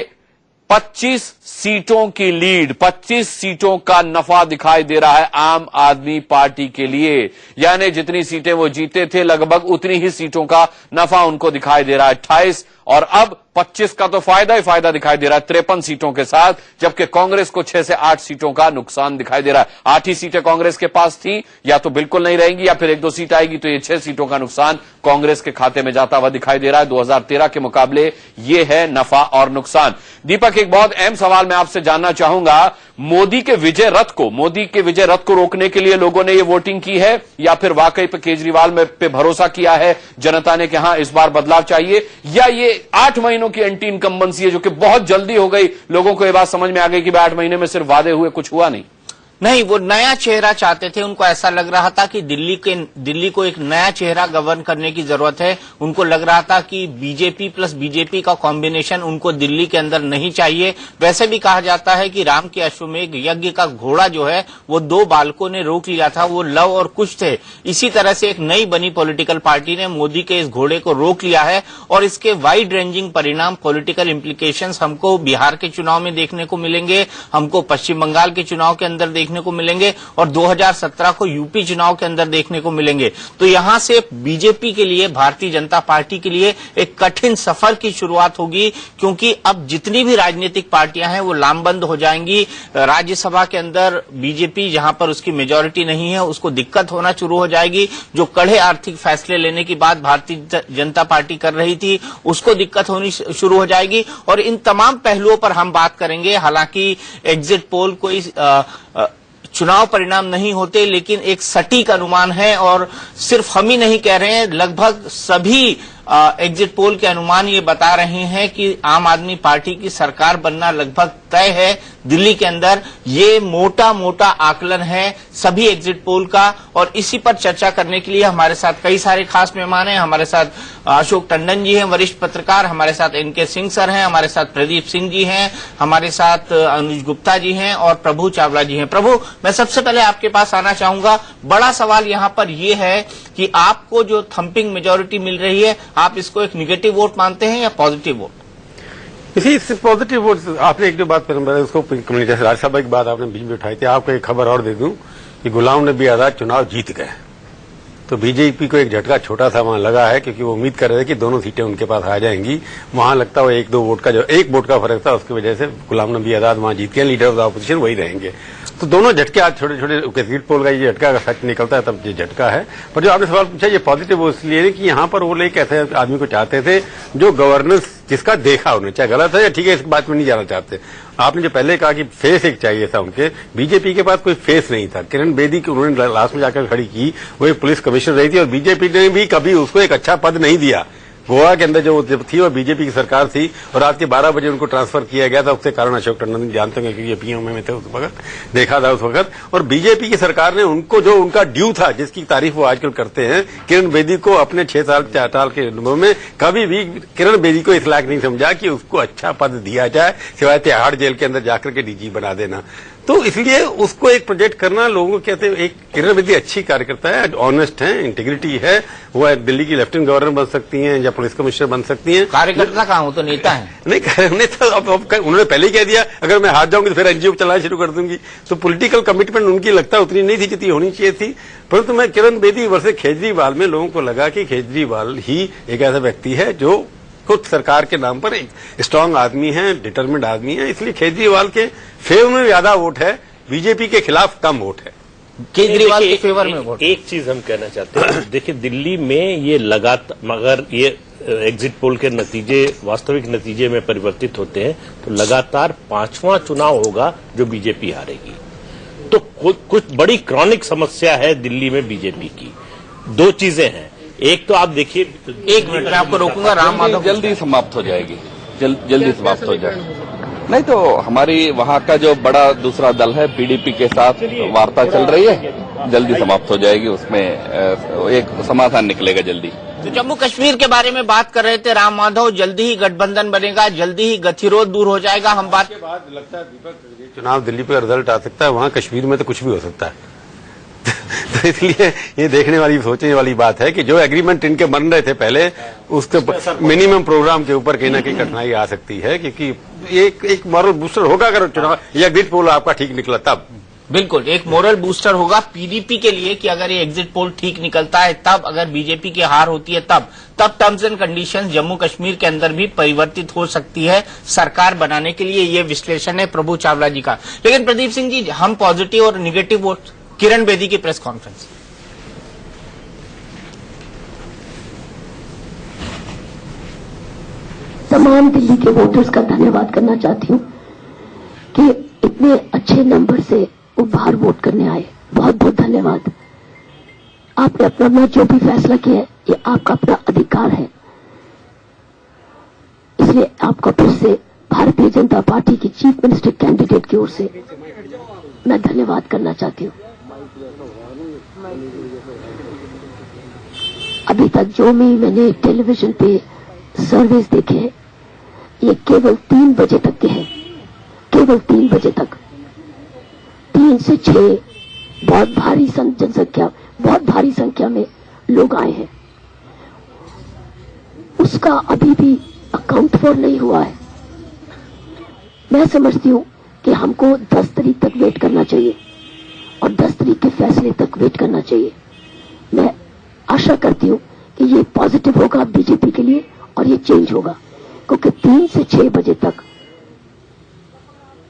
S11: 25 सीटों की लीड, 25 सीटों का नफा दिखाई दे रहा है आम आदमी पार्टी के लिए, यानी जितनी सीटें वो जीते थे लगभग उतनी ही सीटों का नफा उनको दिखाई दे रहा है। 28 और अब 25 का तो फायदा ही फायदा दिखाई दे रहा है 53 सीटों के साथ, जबकि कांग्रेस को 6 से 8 सीटों का नुकसान दिखाई दे रहा है। 8 ही सीटें कांग्रेस के पास थी, या तो बिल्कुल नहीं रहेंगी या फिर 1-2 सीट आएगी, तो ये 6 सीटों का नुकसान कांग्रेस के खाते में जाता हुआ दिखाई दे रहा है। 2013 के मुकाबले ये है नफा और नुकसान। दीपक, एक बहुत अहम सवाल मैं आपसे जानना चाहूंगा, मोदी के विजय रथ को रोकने के लिए लोगों ने ये वोटिंग की है या फिर वाकई पे केजरीवाल पे भरोसा किया है जनता ने कि हां इस बार बदलाव चाहिए, या ये 8 महीनों की एंटी इनकम्बेंसी है जो कि बहुत जल्दी हो गई, लोगों को यह बात समझ में आ गई कि 8 महीने में सिर्फ वादे हुए, कुछ हुआ नहीं, वो नया चेहरा चाहते थे। उनको ऐसा लग रहा था कि दिल्ली को एक नया चेहरा गवर्न करने की जरूरत है। उनको लग रहा था कि बीजेपी प्लस बीजेपी का कॉम्बिनेशन उनको दिल्ली के अंदर नहीं चाहिए। वैसे भी कहा जाता है कि राम के अश्वमेघ यज्ञ का घोड़ा जो है वो 2 बालकों ने रोक लिया था, वो लव और कुश थे। इसी तरह से एक नई बनी पॉलिटिकल पार्टी ने मोदी के इस घोड़े को रोक लिया है और इसके वाइड रेंजिंग परिणाम, पॉलिटिकल इम्प्लीकेशंस हमको बिहार के चुनाव में देखने को मिलेंगे, हमको पश्चिम बंगाल के चुनाव के अंदर देखने को मिलेंगे और 2017 को यूपी चुनाव के अंदर देखने को मिलेंगे। तो यहां से बीजेपी के लिए, भारतीय जनता पार्टी के लिए एक कठिन सफर की शुरुआत होगी, क्योंकि अब जितनी भी राजनीतिक पार्टियां हैं वो लामबंद हो जाएंगी। राज्यसभा के अंदर बीजेपी जहां पर उसकी मेजॉरिटी नहीं है उसको दिक्कत होना शुरू हो जाएगी। जो कड़े आर्थिक फैसले लेने की बात भारतीय जनता पार्टी कर रही थी उसको दिक्कत होनी शुरू हो जाएगी। और इन तमाम पहलुओं पर हम बात करेंगे। हालांकि एग्जिट पोल कोई चुनाव परिणाम नहीं होते, लेकिन एक सटीक अनुमान है और सिर्फ हम ही नहीं कह रहे हैं, लगभग सभी एग्जिट पोल के अनुमान ये बता रहे हैं कि आम आदमी पार्टी की सरकार बनना लगभग तय है दिल्ली के अंदर। ये मोटा मोटा आकलन है सभी एग्जिट पोल का और इसी पर चर्चा करने के लिए हमारे साथ कई सारे खास मेहमान हैं। हमारे साथ अशोक टंडन जी हैं, वरिष्ठ पत्रकार, हमारे साथ एनके सिंह सर हैं, हमारे साथ प्रदीप सिंह जी हैं, हमारे साथ अनुज गुप्ता जी हैं और प्रभु चावला जी हैं। प्रभु, मैं सबसे पहले आपके पास आना चाहूंगा। बड़ा सवाल यहां पर यह है कि आपको जो थंपिंग मेजॉरिटी मिल रही है, आप इसको एक निगेटिव वोट मानते हैं या पॉजिटिव वोट?
S7: इसी पॉजिटिव वोट। आपने एक जो बात उसको कम्युनिकेशन राज्यसभा की बात आपने बीच में उठाई थी। आपको एक खबर और दे दूं कि गुलाम नबी आजाद चुनाव जीत गए, तो बीजेपी को एक झटका छोटा सा वहां लगा है, क्योंकि वो उम्मीद कर रहे थे कि दोनों सीटें उनके पास आ जाएंगी। वहां लगता है 1-2 वोट का, जो 1 वोट का फर्क था उसकी वजह से गुलाम नबी आजाद वहां जीत गए, लीडर ऑफ द ऑपोजिशन वही रहेंगे। तो दोनों झटके आज छोटे छोटे एग्जिट पोल का ये झटका अगर सच निकलता है तब ये झटका है। पर जो आपने सवाल पूछा ये पॉजिटिव वो इसलिए है कि यहाँ पर वो लोग ऐसे आदमी को चाहते थे जो गवर्नेंस जिसका देखा उन्हें, चाहे गलत है या ठीक है इस बात में नहीं जाना चाहते। आपने जो पहले कहा कि फेस एक चाहिए था उनके, बीजेपी के पास कोई फेस नहीं था। किरण बेदी की उन्होंने लास्ट में जाकर खड़ी की, वो एक पुलिस कमिश्नर रही थी और बीजेपी ने भी कभी उसको एक अच्छा पद नहीं दिया। गोवा के अंदर जो थी वो बीजेपी की सरकार थी और रात के 12 बजे उनको ट्रांसफर किया गया था। उसके कारण अशोक टंडन जानते हैं क्योंकि पीएम में थे उस वक्त, देखा था उस वक्त। और बीजेपी की सरकार ने उनको जो उनका ड्यू था, जिसकी तारीफ वो आजकल करते हैं, किरण बेदी को अपने 6 साल 4 साल के अनुभव में कभी भी किरण बेदी को इस लायक नहीं समझा कि उसको अच्छा पद दिया जाए, सिवाय तिहाड़ जेल के अंदर जाकर के डीजी बना देना। तो इसलिए उसको एक प्रोजेक्ट करना, लोगों को कहते हैं एक किरण बेदी अच्छी कार्यकर्ता है, ऑनेस्ट है, इंटीग्रिटी है, वो दिल्ली की लेफ्टिनेंट गवर्नर बन सकती हैं या पुलिस कमिश्नर बन सकती हैं। कार्यकर्ता कहाँ हो, तो नेता है। नहीं, नेता अब उन्होंने पहले ही कह दिया अगर मैं हार जाऊंगी तो फिर एनजीओ चलाना शुरू कर दूंगी। तो पॉलिटिकल कमिटमेंट उनकी लगता है उतनी नहीं थी जितनी होनी चाहिए थी। परंतु मैं किरण बेदी वर्सेस केजरीवाल में लोगों को लगा कि केजरीवाल ही एक ऐसा व्यक्ति है जो खुद सरकार के नाम पर एक स्ट्रांग आदमी है, डिटरमिन्ड आदमी है, इसलिए केजरीवाल के फेवर में ज्यादा वोट है, बीजेपी के खिलाफ कम वोट है।
S9: केजरीवाल के फेवर में वोट। एक चीज हम कहना चाहते हैं, देखिए दिल्ली में ये लगातार, मगर ये एग्जिट पोल के नतीजे वास्तविक नतीजे में परिवर्तित होते हैं तो लगातार 5वां चुनाव होगा जो बीजेपी हारेगी। तो कुछ बड़ी क्रॉनिक समस्या है दिल्ली में बीजेपी की। 2 चीजें हैं, एक तो आप देखिए, 1 मिनट में आपको रोकूंगा, राम माधव,
S11: जल्दी समाप्त हो जाएगी। जल्दी समाप्त हो जाए? नहीं तो हमारी वहाँ का जो बड़ा दूसरा दल है पीडीपी के साथ वार्ता चल रही है, जल्दी समाप्त हो जाएगी, उसमें एक समाधान निकलेगा जल्दी।
S1: तो जम्मू कश्मीर के बारे में बात कर रहे थे राम माधव, जल्दी ही गठबंधन बनेगा, जल्दी ही गतिरोध दूर हो जाएगा। हम बात
S7: के बाद लगता है दीपक, चुनाव दिल्ली पे रिजल्ट आ सकता है, वहाँ कश्मीर में तो कुछ भी हो सकता है। तो इसलिए ये देखने वाली, सोचने वाली बात है कि जो एग्रीमेंट इनके बन रहे थे पहले, उसके मिनिमम प्रोग्राम के ऊपर कहीं ना कहीं कठिनाई आ सकती है, क्योंकि एक मॉरल बूस्टर होगा अगर चुनाव ये एग्जिट पोल आपका ठीक निकला तब।
S1: बिल्कुल एक मोरल बूस्टर होगा पीडीपी के लिए कि अगर ये एग्जिट पोल ठीक निकलता है तब, अगर बीजेपी की हार होती है तब terms and conditions Jammu Kashmir के अंदर भी परिवर्तित हो सकती है सरकार बनाने के लिए। ये विश्लेषण है प्रभु चावला जी का। लेकिन प्रदीप सिंह जी, हम पॉजिटिव और निगेटिव वोट, किरण बेदी की प्रेस कॉन्फ्रेंस।
S12: तमाम दिल्ली के वोटर्स का धन्यवाद करना चाहती हूँ कि इतने अच्छे नंबर से वो बाहर वोट करने आए। बहुत बहुत धन्यवाद। आपने अपना जो भी फैसला किया है, ये आपका अपना अधिकार है, इसलिए आपका फिर से भारतीय जनता पार्टी की चीफ मिनिस्टर कैंडिडेट की ओर से मैं धन्यवाद करना चाहती हूँ। अभी तक जो भी मैंने टेलीविजन पे सर्वेस देखे हैं, ये केवल 3 बजे तक के हैं, केवल 3 बजे तक। 3 से 6 बहुत भारी जनसंख्या, बहुत भारी संख्या में लोग आए हैं, उसका अभी भी अकाउंट फॉर नहीं हुआ है। मैं समझती हूँ कि हमको 10 तारीख तक वेट करना चाहिए और 10 तारीख के फैसले तक वेट करना चाहिए। मैं आशा करती हूँ कि ये पॉजिटिव होगा बीजेपी के लिए और ये चेंज होगा, क्योंकि 3 से 6 बजे तक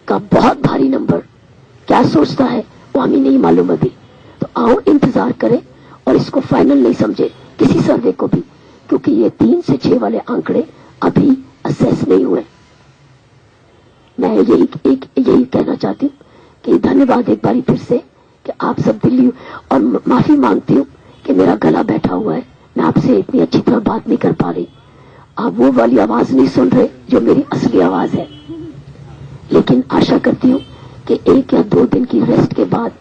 S12: का बहुत भारी नंबर क्या सोचता है वो हमें नहीं मालूम अभी। तो आओ इंतजार करें और इसको फाइनल नहीं समझे किसी सर्वे को भी, क्योंकि ये 3 से 6 वाले आंकड़े अभी असेस नहीं हुए। मैं यही कहना चाहती हूँ कि धन्यवाद एक बारी फिर से कि आप सब दिल्ली, और माफी मांगती हूँ कि मेरा गला बैठा हुआ है, मैं आपसे इतनी अच्छी तरह बात नहीं कर पा रही। आप वो वाली आवाज नहीं सुन रहे जो मेरी असली आवाज है, लेकिन आशा करती हूँ कि 1 या 2 दिन की रेस्ट के बाद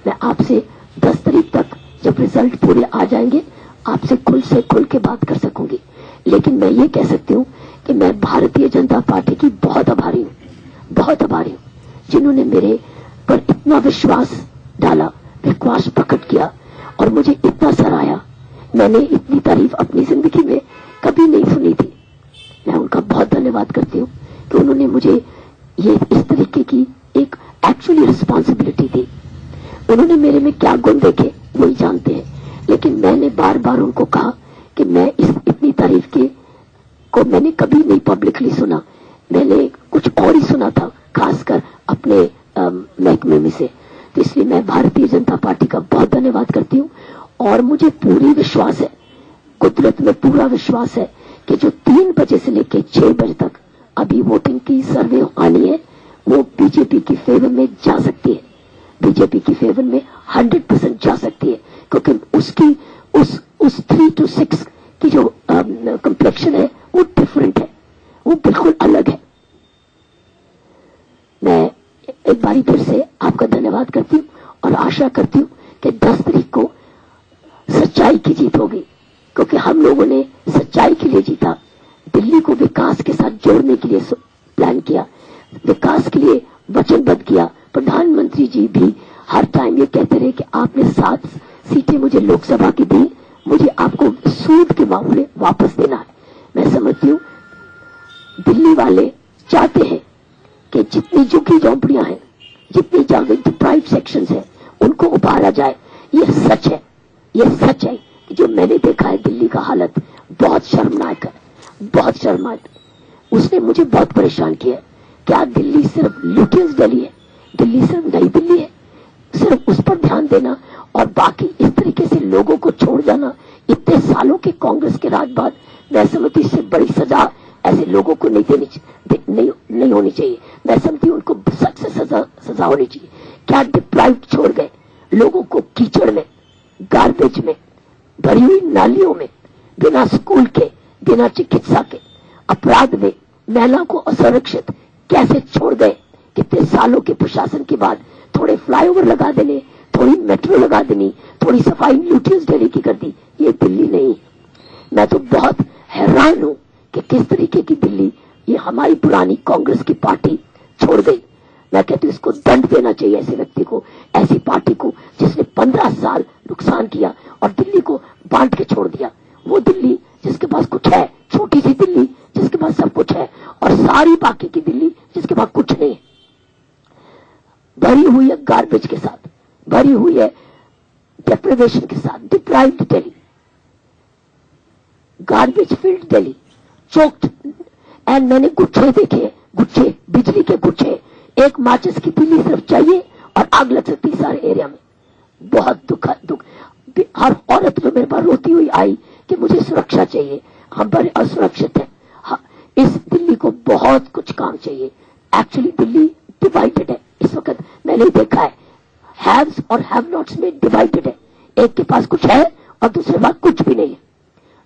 S12: मैं आपसे 10 तारीख तक जब रिजल्ट पूरे आ जाएंगे आपसे खुल के बात कर सकूंगी। लेकिन मैं ये कह सकती हूँ कि मैं भारतीय जनता पार्टी की बहुत आभारी हूँ, बहुत आभारी हूँ, जिन्होंने मेरे पर इतना विश्वास डाला, विश्वास प्रकट किया और मुझे इतना सराहा। मैंने इतनी तारीफ अपनी जिंदगी में कभी नहीं सुनी थी। मैं उनका बहुत धन्यवाद करती हूँ कि उन्होंने मुझे ये इस तरीके की एक एक्चुअली रिस्पॉन्सिबिलिटी दी। उन्होंने मेरे में क्या गुण देखे वही जानते हैं, लेकिन मैंने बार बार उनको कहा कि मैं इस इतनी तारीफ को मैंने कभी नहीं पब्लिकली सुना, मैंने कुछ और ही सुना था, खासकर अपने महकमे में से। तो इसलिए मैं भारतीय जनता पार्टी का बहुत धन्यवाद करती हूँ और मुझे पूरी विश्वास है, कुदरत में पूरा विश्वास है कि जो 3 बजे से लेकर 6 बजे तक अभी वोटिंग की सर्वे आनी है वो बीजेपी की फेवर में जा सकती है, बीजेपी की फेवर में 100% जा सकती है, क्योंकि उसकी उस 3 to 6 की जो कम्प्लेक्शन है वो डिफरेंट है, वो बिल्कुल अलग है। मैं एक बारी फिर से आपका धन्यवाद करती हूँ और आशा करती हूँ कि 10 तारीख को सच्चाई की जीत होगी, क्योंकि हम लोगों ने सच्चाई के लिए जीता, दिल्ली को विकास के साथ जोड़ने के लिए प्लान किया, विकास के लिए वचनबद्ध किया। प्रधानमंत्री जी भी हर टाइम ये कहते रहे कि आपने 7 सीटें मुझे लोकसभा की दी, मुझे आपको सूद के मामले वापस देना है। मैं समझती हूँ दिल्ली वाले चाहते हैं कि जितनी झुग्गी झोंपड़ियां हैं, जितनी डिप्राइव्ड सेक्शंस हैं, उनको उभारा जाए। ये सच है, ये सच है कि जो मैंने देखा है दिल्ली का हालत बहुत शर्मनाक है, बहुत शर्मनाक। उसने मुझे बहुत परेशान किया। क्या दिल्ली सिर्फ लुटियंस दिल्ली है? दिल्ली सिर्फ नई दिल्ली है? सिर्फ उस पर ध्यान देना और बाकी इस तरीके से लोगों को छोड़ जाना, इतने सालों के कांग्रेस के राज बाद, मैं समझती इससे बड़ी सजा ऐसे लोगों को नहीं होनी चाहिए। मैं समझती उनको सख्त से सजा होनी चाहिए। क्या डिप्राइव्ड छोड़ गए लोगों को, कीचड़ में, गार्बेज में, भरी हुई नालियों में, बिना स्कूल के, बिना चिकित्सा के, अपराध में, महिलाओं को असुरक्षित कैसे छोड़ गए। कितने सालों के प्रशासन के बाद थोड़े फ्लाईओवर लगा देने, थोड़ी मेट्रो लगा देनी, थोड़ी सफाई ल्यूटियस दिल्ली की कर दी। ये दिल्ली नहीं। मैं तो बहुत हैरान हूं कि किस तरीके की दिल्ली ये हमारी पुरानी कांग्रेस की पार्टी छोड़ गई। मैं कहती हूँ इसको दंड देना चाहिए ऐसे व्यक्ति को, ऐसी पार्टी को जिसने 15 साल नुकसान किया और दिल्ली को बांट के छोड़ दिया। वो दिल्ली जिसके पास कुछ है, छोटी सी दिल्ली जिसके पास सब कुछ है, और सारी बाकी की दिल्ली जिसके पास कुछ नहीं है। भरी हुई है गार्बेज के साथ, भरी हुई है डेप्रिवेशन के साथ। Deprived Delhi, garbage field Delhi, choked. And मैंने गुच्छे देखे, गुच्छे, बिजली के गुच्छे। एक माचिस की तीली सिर्फ चाहिए और आग लग सकती है सारे एरिया में। बहुत दुख। हर औरत तो मेरे पास रोती हुई आई कि मुझे सुरक्षा चाहिए, हम बड़े असुरक्षित हैं। हाँ, इस दिल्ली को बहुत कुछ काम चाहिए। एक्चुअली दिल्ली डिवाइडेड है इस वक्त, मैंने देखा है। हैव्स और हैव नॉट्स में डिवाइडेड है। एक के पास कुछ है और दूसरे पास कुछ भी नहीं है।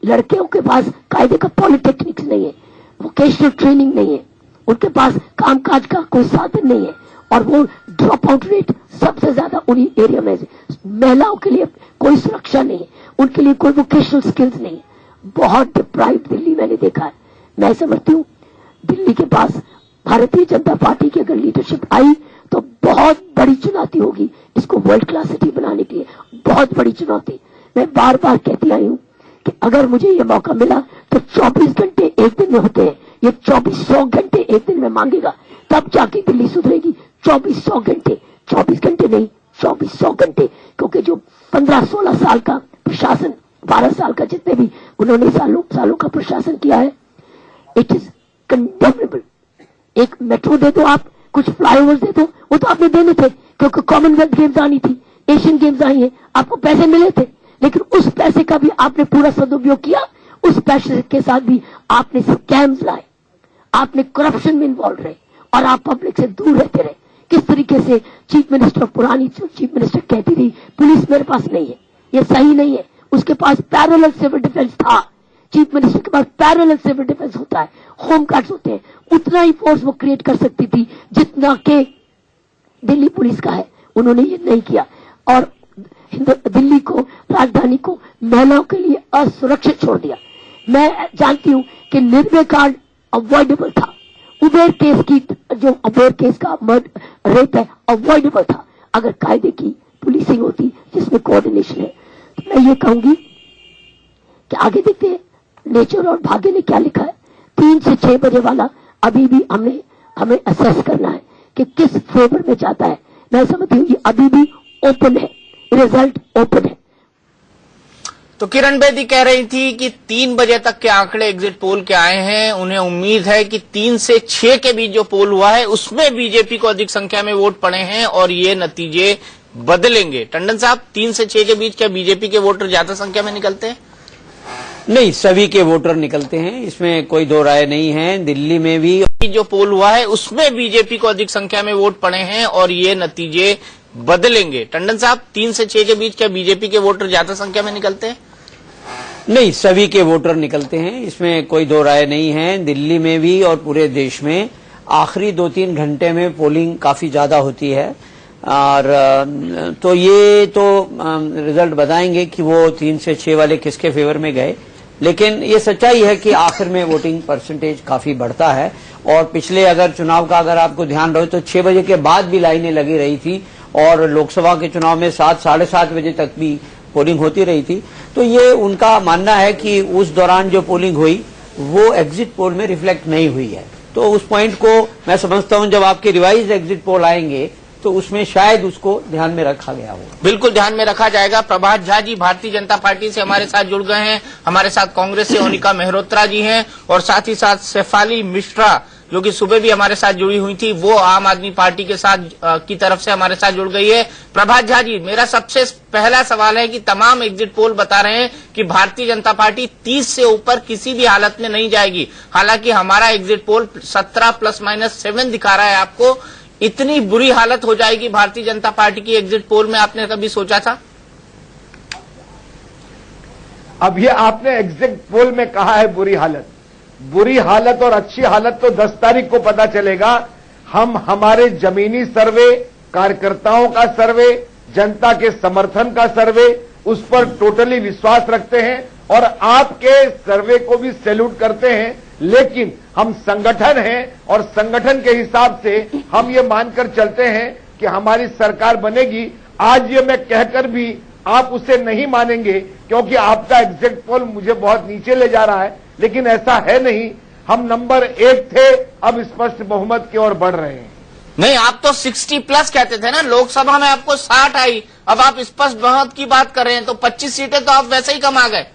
S12: लड़कियों के पास कायदे का पॉलिटेक्निक्स नहीं है, वोकेशनल ट्रेनिंग नहीं है, उनके पास कामकाज का कोई साधन नहीं है, और वो ड्रॉप आउट रेट सबसे ज्यादा उन्हीं एरिया में। महिलाओं के लिए कोई सुरक्षा नहीं है, उनके लिए कोई वोकेशनल स्किल्स नहीं है। बहुत डिप्राइव्ड दिल्ली मैंने देखा है। मैं समझती हूँ दिल्ली के पास भारतीय जनता पार्टी की अगर लीडरशिप आई तो बहुत बड़ी चुनौती होगी इसको वर्ल्ड क्लास सिटी बनाने के लिए, बहुत बड़ी चुनौती। मैं बार बार कहती आई हूँ कि अगर मुझे ये मौका मिला तो 24 घंटे एक दिन में होते हैं, ये 2400 घंटे एक दिन में मांगेगा, तब जाके दिल्ली सुधरेगी। 2400 घंटे, 24 घंटे नहीं, 2400 घंटे। क्योंकि जो 15-16 साल का प्रशासन, 12 साल का जितने भी उन्होंने सालों का प्रशासन किया है, इट इज कंडेमेबल। एक मेट्रो दे दो आप, कुछ फ्लाईओवर्स दे दो, वो तो आपने देने थे क्योंकि कॉमनवेल्थ गेम्स आनी थी, एशियन गेम्स आई हैं, आपको पैसे मिले थे, लेकिन उस पैसे का भी आपने पूरा सदुपयोग किया। उस पैसे के साथ भी आपने स्कैम्स लाए, आपने करप्शन में इन्वॉल्व रहे और आप पब्लिक से दूर रहते रहे। किस तरीके से चीफ मिनिस्टर, पुरानी चीफ मिनिस्टर कहती रही पुलिस मेरे पास नहीं है, ये सही नहीं है। उसके पास पैरेलल सिविल डिफेंस था, चीफ मिनिस्टर के पास पैरेलल सिविल डिफेंस होता है, होम गार्ड्स होते हैं। उतना ही फोर्स वो क्रिएट कर सकती थी जितना के दिल्ली पुलिस का है। उन्होंने ये नहीं किया और दिल्ली को, राजधानी को महिलाओं के लिए असुरक्षित छोड़ दिया। मैं जानती हूं कि निर्भया कांड अवॉइडेबल था, उबेर केस की, जो उबेर केस का रेप है, अवॉइडेबल था अगर कायदे की पुलिसिंग होती जिसमें कोऑर्डिनेशन है। तो मैं ये कहूंगी कि आगे देखते हैं नेचर और भाग्य ने क्या लिखा है। 3 से 6 बजे वाला अभी भी हमें असेस करना है कि किस फेवर में जाता है। मैं समझती हूँ ये अभी भी ओपन है, रिजल्ट ओपन है।
S1: तो किरण बेदी कह रही थी कि 3 बजे तक के आंकड़े एग्जिट पोल के आए हैं, उन्हें उम्मीद है कि 3 से 6 के बीच जो पोल हुआ है उसमें बीजेपी को अधिक संख्या में वोट पड़े हैं और ये नतीजे बदलेंगे। टंडन साहब, 3 से 6 के बीच क्या बीजेपी के वोटर ज्यादा संख्या में निकलते हैं?
S10: नहीं, सभी के वोटर निकलते हैं, इसमें कोई दो राय नहीं है। दिल्ली में भी
S1: जो पोल हुआ है उसमें बीजेपी को अधिक संख्या में वोट पड़े हैं और ये नतीजे बदलेंगे। टंडन साहब, 3 से 6 के बीच क्या बीजेपी के वोटर ज्यादा संख्या में निकलते हैं?
S10: नहीं, सभी के वोटर निकलते हैं, इसमें कोई दो राय नहीं है। दिल्ली में भी और पूरे देश में आखिरी 2-3 घंटे में पोलिंग काफी ज्यादा होती है और तो ये तो रिजल्ट बताएंगे कि वो 3 से 6 वाले किसके फेवर में गए। लेकिन ये सच्चाई है कि आखिर में वोटिंग परसेंटेज काफी बढ़ता है और पिछले अगर चुनाव का अगर आपको ध्यान रहे तो 6 बजे के बाद भी लाइनें लगी रही थी और लोकसभा के चुनाव में 7, साढ़े 7 बजे तक भी पोलिंग होती रही थी। तो ये उनका मानना है कि उस दौरान जो पोलिंग हुई वो एग्जिट पोल में रिफ्लेक्ट नहीं हुई है। तो उस पॉइंट को मैं समझता हूं जब आपके रिवाइज एग्जिट पोल आएंगे तो उसमें शायद उसको ध्यान में रखा गया हो।
S1: बिल्कुल ध्यान में रखा जाएगा। प्रभात झा जी भारतीय जनता पार्टी से हमारे साथ जुड़ गए हैं, हमारे साथ कांग्रेस से ओनिका मेहरोत्रा जी हैं और साथ ही साथ शेफाली मिश्रा जो कि सुबह भी हमारे साथ जुड़ी हुई थी, वो आम आदमी पार्टी के साथ की तरफ से हमारे साथ जुड़ गई है। प्रभात झा जी, मेरा सबसे पहला सवाल है कि तमाम एग्जिट पोल बता रहे हैं कि भारतीय जनता पार्टी 30 से ऊपर किसी भी हालत में नहीं जाएगी। हालांकि हमारा एग्जिट पोल 17 +-7 दिखा रहा है आपको। इतनी बुरी हालत हो जाएगी भारतीय जनता पार्टी की एग्जिट पोल में, आपने कभी सोचा था?
S3: अब ये आपने एग्जिट पोल में कहा है बुरी हालत, बुरी हालत और अच्छी हालत तो 10 तारीख को पता चलेगा। हम हमारे जमीनी सर्वे, कार्यकर्ताओं का सर्वे, जनता के समर्थन का सर्वे, उस पर टोटली विश्वास रखते हैं और आपके सर्वे को भी सैल्यूट करते हैं। लेकिन हम संगठन हैं और संगठन के हिसाब से हम ये मानकर चलते हैं कि हमारी सरकार बनेगी। आज ये मैं कहकर भी आप उसे नहीं मानेंगे क्योंकि आपका एग्जिट पोल मुझे बहुत नीचे ले जा रहा है, लेकिन ऐसा है नहीं। हम नंबर 1 थे, अब स्पष्ट बहुमत की ओर बढ़ रहे हैं।
S1: नहीं, आप तो 60+ कहते थे ना, लोकसभा में आपको 60 आई, अब आप स्पष्ट बहुमत की बात कर रहे हैं, तो 25 सीटें तो आप वैसे ही कम आ गए।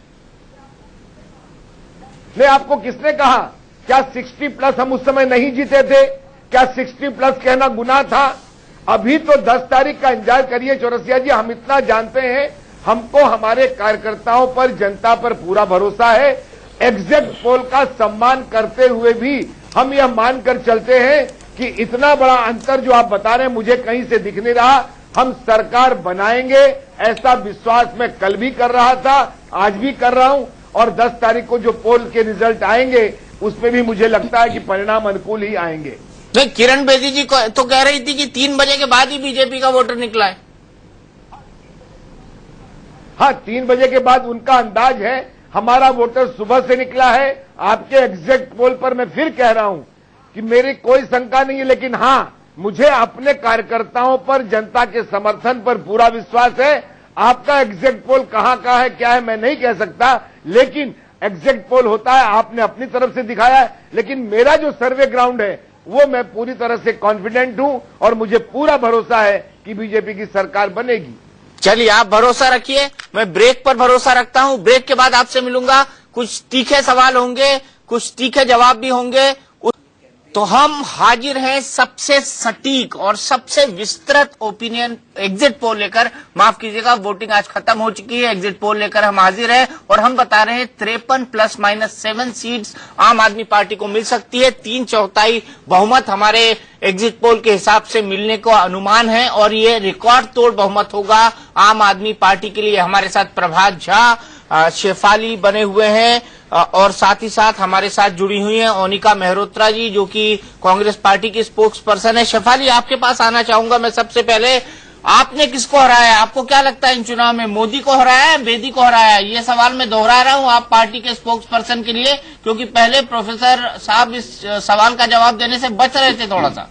S3: नहीं, आपको किसने कहा? क्या 60+ हम उस समय नहीं जीते थे? क्या 60+ कहना गुनाह था? अभी तो 10 तारीख का इंतजार करिए चौरसिया जी। हम इतना जानते हैं, हमको हमारे कार्यकर्ताओं पर, जनता पर पूरा भरोसा है। एग्जिट पोल का सम्मान करते हुए भी हम यह मानकर चलते हैं कि इतना बड़ा अंतर जो आप बता रहे हैं मुझे कहीं से दिख नहीं रहा। हम सरकार बनाएंगे, ऐसा विश्वास मैं कल भी कर रहा था, आज भी कर रहा हूं, और 10 तारीख को जो पोल के रिजल्ट आएंगे उसमें भी मुझे लगता है कि परिणाम अनुकूल ही आएंगे।
S1: नहीं, किरण बेदी जी तो कह रही थी कि 3 बजे के बाद ही बीजेपी का वोटर निकला है।
S3: हाँ, 3 बजे के बाद उनका अंदाज है, हमारा वोटर सुबह से निकला है। आपके एग्जैक्ट पोल पर मैं फिर कह रहा हूं कि मेरी कोई शंका नहीं है, लेकिन हाँ, मुझे अपने कार्यकर्ताओं पर, जनता के समर्थन पर पूरा विश्वास है। आपका एग्जैक्ट पोल कहां का है, क्या है, मैं नहीं कह सकता, लेकिन एग्जैक्ट पोल होता है, आपने अपनी तरफ से दिखाया है। लेकिन मेरा जो सर्वे ग्राउंड है वो मैं पूरी तरह से कॉन्फिडेंट हूं और मुझे पूरा भरोसा है कि बीजेपी की सरकार बनेगी।
S1: चलिए, आप भरोसा रखिए, मैं ब्रेक पर भरोसा रखता हूं। ब्रेक के बाद आपसे मिलूंगा, कुछ तीखे सवाल होंगे, कुछ तीखे जवाब भी होंगे। तो हम हाजिर हैं सबसे सटीक और सबसे विस्तृत ओपिनियन एग्जिट पोल लेकर। माफ कीजिएगा, वोटिंग आज खत्म हो चुकी है, एग्जिट पोल लेकर हम हाजिर हैं और हम बता रहे हैं 53 ± 7 सीट्स आम आदमी पार्टी को मिल सकती है। 3/4 बहुमत हमारे एग्जिट पोल के हिसाब से मिलने को अनुमान है और ये रिकॉर्ड तोड़ बहुमत होगा आम आदमी पार्टी के लिए। हमारे साथ प्रभात झा, शेफाली बने हुए हैं और साथ ही साथ हमारे साथ जुड़ी हुई हैं ओनिका मेहरोत्रा जी, जो कि कांग्रेस पार्टी की स्पोक्स पर्सन है। शेफाली, आपके पास आना चाहूंगा मैं सबसे पहले। आपने किसको हराया? आपको क्या लगता है इन चुनाव में मोदी को हराया, बेदी को हराया? ये सवाल मैं दोहरा रहा हूं आप पार्टी के स्पोक्स पर्सन के लिए, क्योंकि पहले प्रोफेसर साहब इस सवाल का जवाब देने से बच रहे थे थोड़ा सा।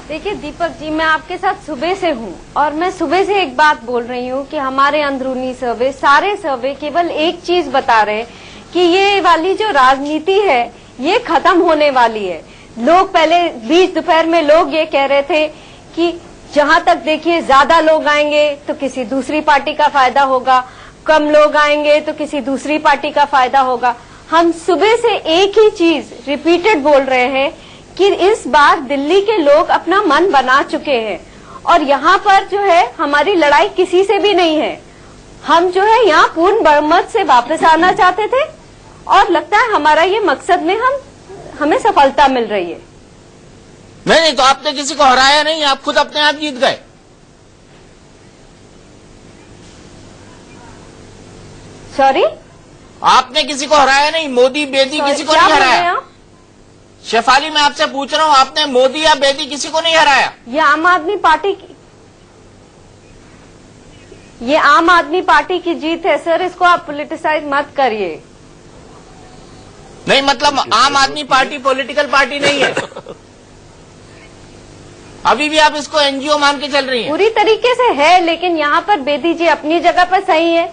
S13: देखिए दीपक जी, मैं आपके साथ सुबह से हूँ और मैं सुबह से एक बात बोल रही हूँ कि हमारे अंदरूनी सर्वे, सारे सर्वे केवल एक चीज बता रहे हैं कि ये वाली जो राजनीति है ये खत्म होने वाली है। लोग पहले बीच दोपहर में लोग ये कह रहे थे कि जहां तक देखिए ज्यादा लोग आएंगे तो किसी दूसरी पार्टी का फायदा होगा, कम लोग आएंगे तो किसी दूसरी पार्टी का फायदा होगा। हम सुबह से एक ही चीज रिपीटेड बोल रहे हैं कि इस बार दिल्ली के लोग अपना मन बना चुके हैं और यहाँ पर जो है हमारी लड़ाई किसी से भी नहीं है। हम जो है यहाँ पूर्ण बहुमत से वापस आना चाहते थे और लगता है हमारा ये मकसद में हमें सफलता मिल रही है।
S1: नहीं, तो आपने किसी को हराया नहीं, आप खुद अपने आप जीत गए।
S13: सॉरी,
S1: आपने किसी को हराया नहीं, मोदी बेदी किसी को नहीं हराया। शेफाली, मैं आपसे पूछ रहा हूं, आपने मोदी या बेदी किसी को नहीं हराया?
S13: ये आम आदमी पार्टी की जीत है सर, इसको आप पॉलिटिसाइज मत करिए।
S1: नहीं, मतलब आम आदमी पार्टी पॉलिटिकल पार्टी नहीं है। अभी भी आप इसको एनजीओ मान के चल रही हैं?
S13: पूरी तरीके से है, लेकिन यहाँ पर बेदी जी अपनी जगह पर सही है,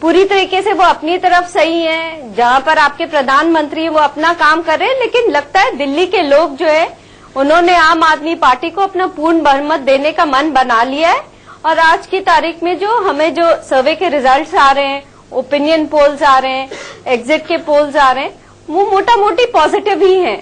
S13: पूरी तरीके से वो अपनी तरफ सही है। जहाँ पर आपके प्रधानमंत्री वो अपना काम कर रहे हैं, लेकिन लगता है दिल्ली के लोग जो है उन्होंने आम आदमी पार्टी को अपना पूर्ण बहुमत देने का मन बना लिया है। और आज की तारीख में जो हमें जो सर्वे के रिजल्ट्स आ रहे हैं, ओपिनियन पोल्स आ रहे हैं, एग्जिट के पोल्स आ रहे हैं, वो मोटा मोटी पॉजिटिव ही हैं।